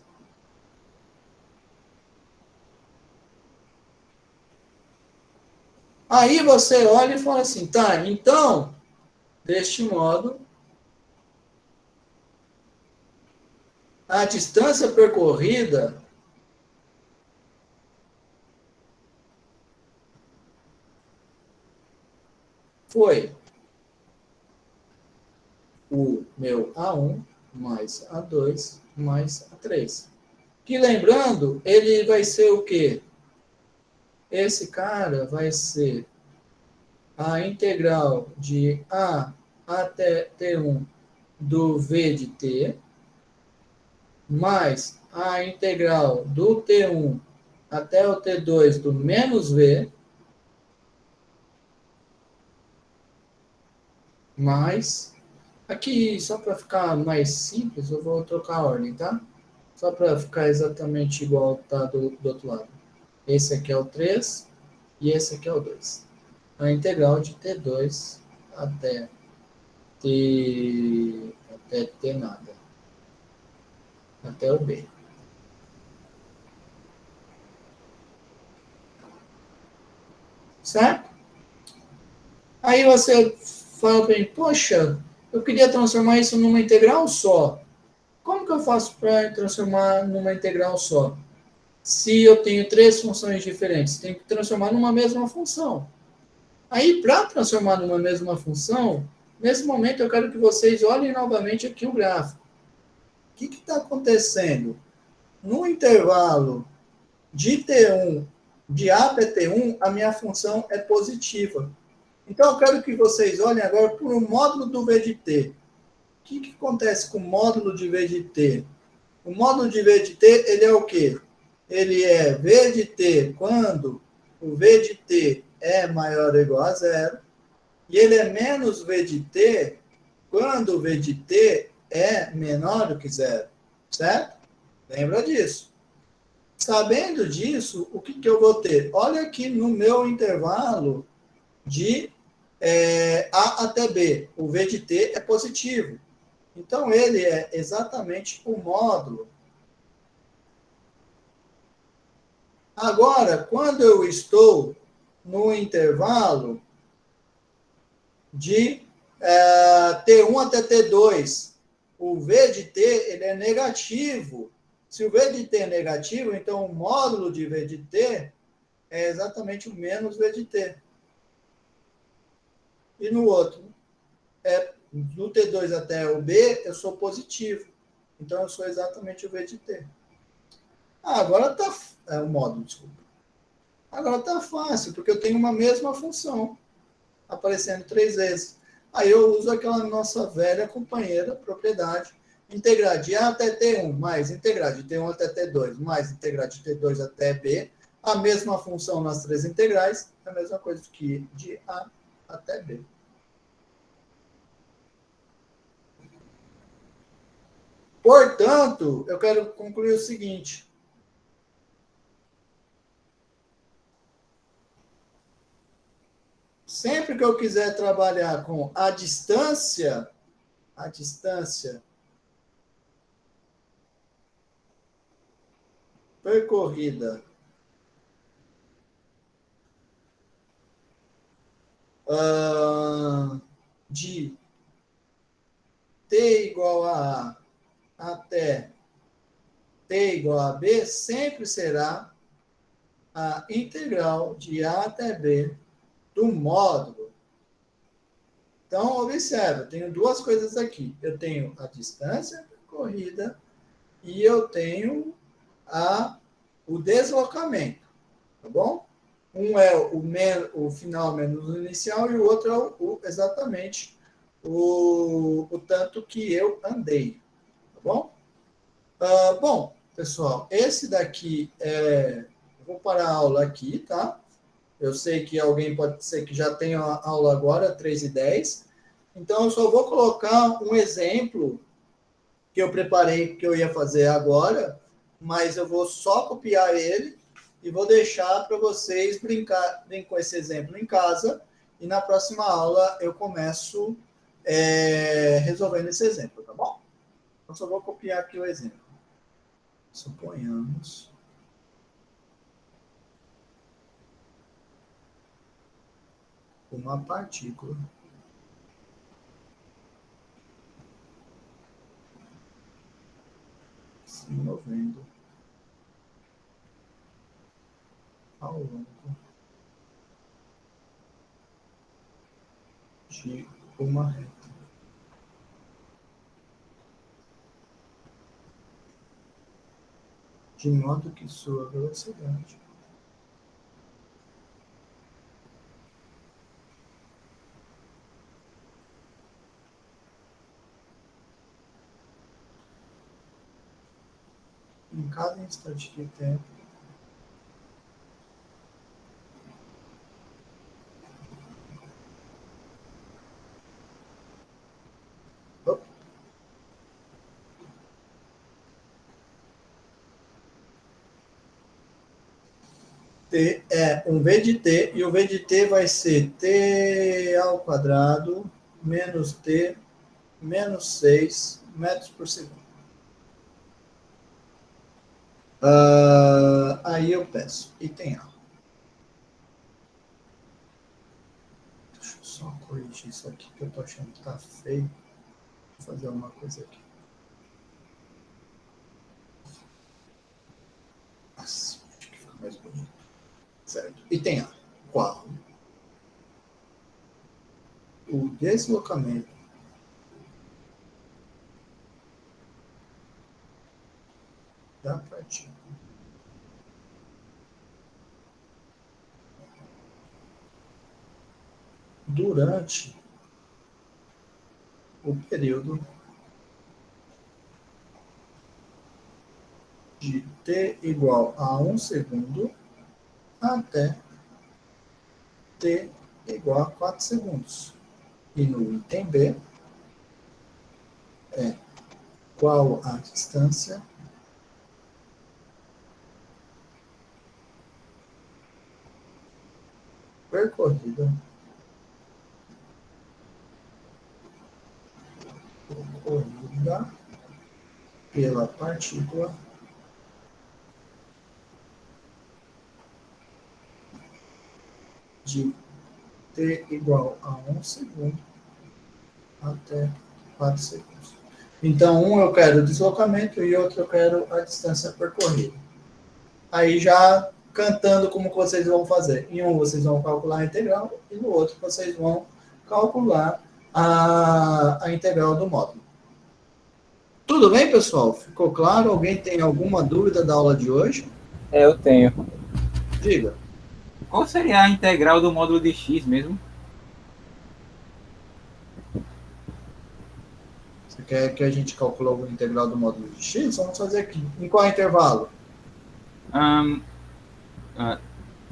Aí você olha e fala assim, tá, então, deste modo, a distância percorrida foi o meu A1 mais A2 mais A3. Que lembrando, ele vai ser o quê? Esse cara vai ser a integral de A até T1 do V de T, mais a integral do T1 até o T2 do menos V, mais... Aqui, só para ficar mais simples, eu vou trocar a ordem, tá? Só para ficar exatamente igual tá do outro lado. Esse aqui é o 3 e esse aqui é o 2. A integral de T2 até T nada. Até o B. Certo? Aí você fala para mim, poxa, eu queria transformar isso numa integral só. Como que eu faço para transformar numa integral só? Se eu tenho três funções diferentes, tenho que transformar numa mesma função. Aí, para transformar numa mesma função, nesse momento eu quero que vocês olhem novamente aqui o gráfico. O que está acontecendo? No intervalo de T1, de A até T1, a minha função é positiva. Então, eu quero que vocês olhem agora para o módulo do V de T. O que acontece com o módulo de V de T? O módulo de V de T, ele é o quê? Ele é V de T quando o V de T é maior ou igual a zero, e ele é menos V de T quando o V de T é menor do que zero, certo? Lembra disso. Sabendo disso, o que eu vou ter? Olha aqui no meu intervalo de A até B. O V de T é positivo. Então, ele é exatamente o módulo. Agora, quando eu estou no intervalo de T1 até T2, o V de T ele é negativo. Se o V de T é negativo, então o módulo de V de T é exatamente o menos V de T. E no outro, do T2 até o B, eu sou positivo. Então, eu sou exatamente o V de T. Agora está... o módulo, desculpa. Agora está fácil, porque eu tenho uma mesma função aparecendo 3 vezes. Aí eu uso aquela nossa velha companheira, propriedade, integrar de A até T1, mais integrar de T1 até T2, mais integrar de T2 até B, a mesma função nas 3 integrais, é a mesma coisa que de A até B. Portanto, eu quero concluir o seguinte. Sempre que eu quiser trabalhar com a distância percorrida de T igual a A até T igual a B, sempre será a integral de A até B do módulo. Então, observe, eu tenho duas coisas aqui. Eu tenho a distância percorrida e eu tenho o deslocamento, tá bom? Um é o final menos o inicial e o outro é exatamente o tanto que eu andei, tá bom? Bom, pessoal, esse daqui vou parar a aula aqui, tá? Eu sei que alguém pode ser que já tenha a aula agora, 3h10. Então, eu só vou colocar um exemplo que eu preparei, que eu ia fazer agora, mas eu vou só copiar ele e vou deixar para vocês brincarem com esse exemplo em casa. E na próxima aula eu começo resolvendo esse exemplo, tá bom? Eu só vou copiar aqui o exemplo. Suponhamos uma partícula se movendo ao longo de uma reta. De modo que sua velocidade em cada instante de tempo T é um V de T, e o V de T vai ser T ao quadrado menos T menos 6 metros por segundo. Aí eu peço, item A. Deixa eu só corrigir isso aqui, que eu tô achando que tá feio. Vou fazer uma coisa aqui. Assim, acho que fica mais bonito. Certo. Item A. Qual o deslocamento da partícula durante o período de t igual a 1 segundo até t igual a 4 segundos. E no item B é qual a distância percorrida pela partícula de t igual a 1 segundo até 4 segundos. Então, um eu quero o deslocamento e outro eu quero a distância percorrida. Aí já cantando como que vocês vão fazer. Em um vocês vão calcular a integral e no outro vocês vão calcular a integral do módulo. Tudo bem, pessoal? Ficou claro? Alguém tem alguma dúvida da aula de hoje? Eu tenho. Diga. Qual seria a integral do módulo de x mesmo? Você quer que a gente calcule a integral do módulo de x? Vamos fazer aqui. Em qual intervalo?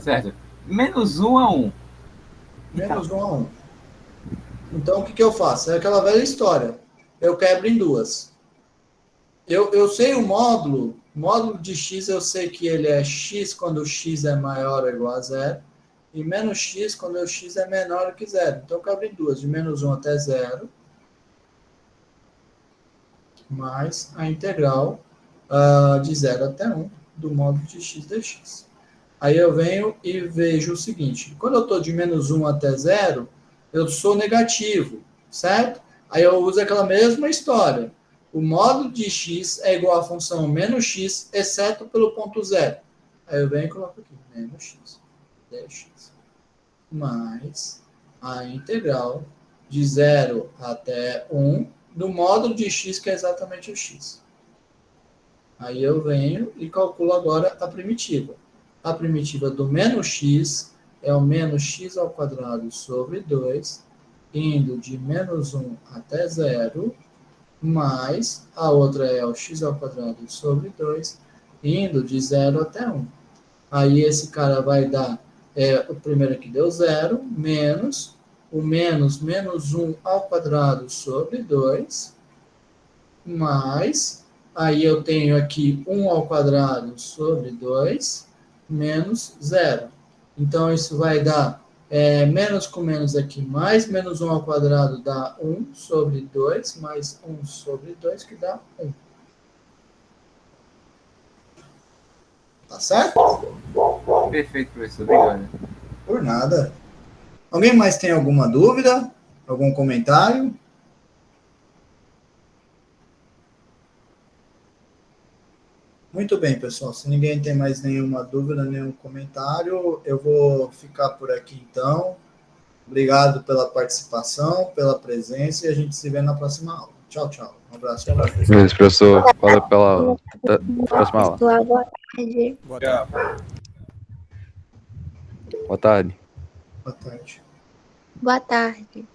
Certo. Menos 1 a 1. Menos 1 a 1. Então, o que eu faço? É aquela velha história. Eu quebro em duas. Eu sei o módulo. Módulo de x, eu sei que ele é x quando o x é maior ou igual a zero. E menos x quando o x é menor que zero. Então, eu quebro em duas. De menos 1 até zero. Mais a integral de 0 até 1 do módulo de x dx. Aí eu venho e vejo o seguinte. Quando eu estou de menos 1 até 0, eu sou negativo, certo? Aí eu uso aquela mesma história. O módulo de x é igual à função menos x, exceto pelo ponto zero. Aí eu venho e coloco aqui, menos x, dx. Mais a integral de 0 até 1 do módulo de x, que é exatamente o x. Aí eu venho e calculo agora a primitiva. A primitiva do menos x é o menos x ao quadrado sobre 2, indo de menos 1 até 0, mais a outra é o x ao quadrado sobre 2, indo de 0 até 1. Aí esse cara vai dar, o primeiro aqui deu 0, menos o menos 1 ao quadrado sobre 2, mais, aí eu tenho aqui 1 ao quadrado sobre 2, menos 0. Então, isso vai dar menos com menos aqui, mais menos 1 ao quadrado dá 1 sobre 2, mais 1 sobre 2, que dá 1. Tá certo? Perfeito, professor. Obrigado. Por nada. Alguém mais tem alguma dúvida? Algum comentário? Muito bem, pessoal. Se ninguém tem mais nenhuma dúvida, nenhum comentário, eu vou ficar por aqui, então. Obrigado pela participação, pela presença, e a gente se vê na próxima aula. Tchau, tchau. Um abraço. Beleza, professor. Valeu pela próxima aula. Boa tarde. Boa tarde. Boa tarde. Boa tarde.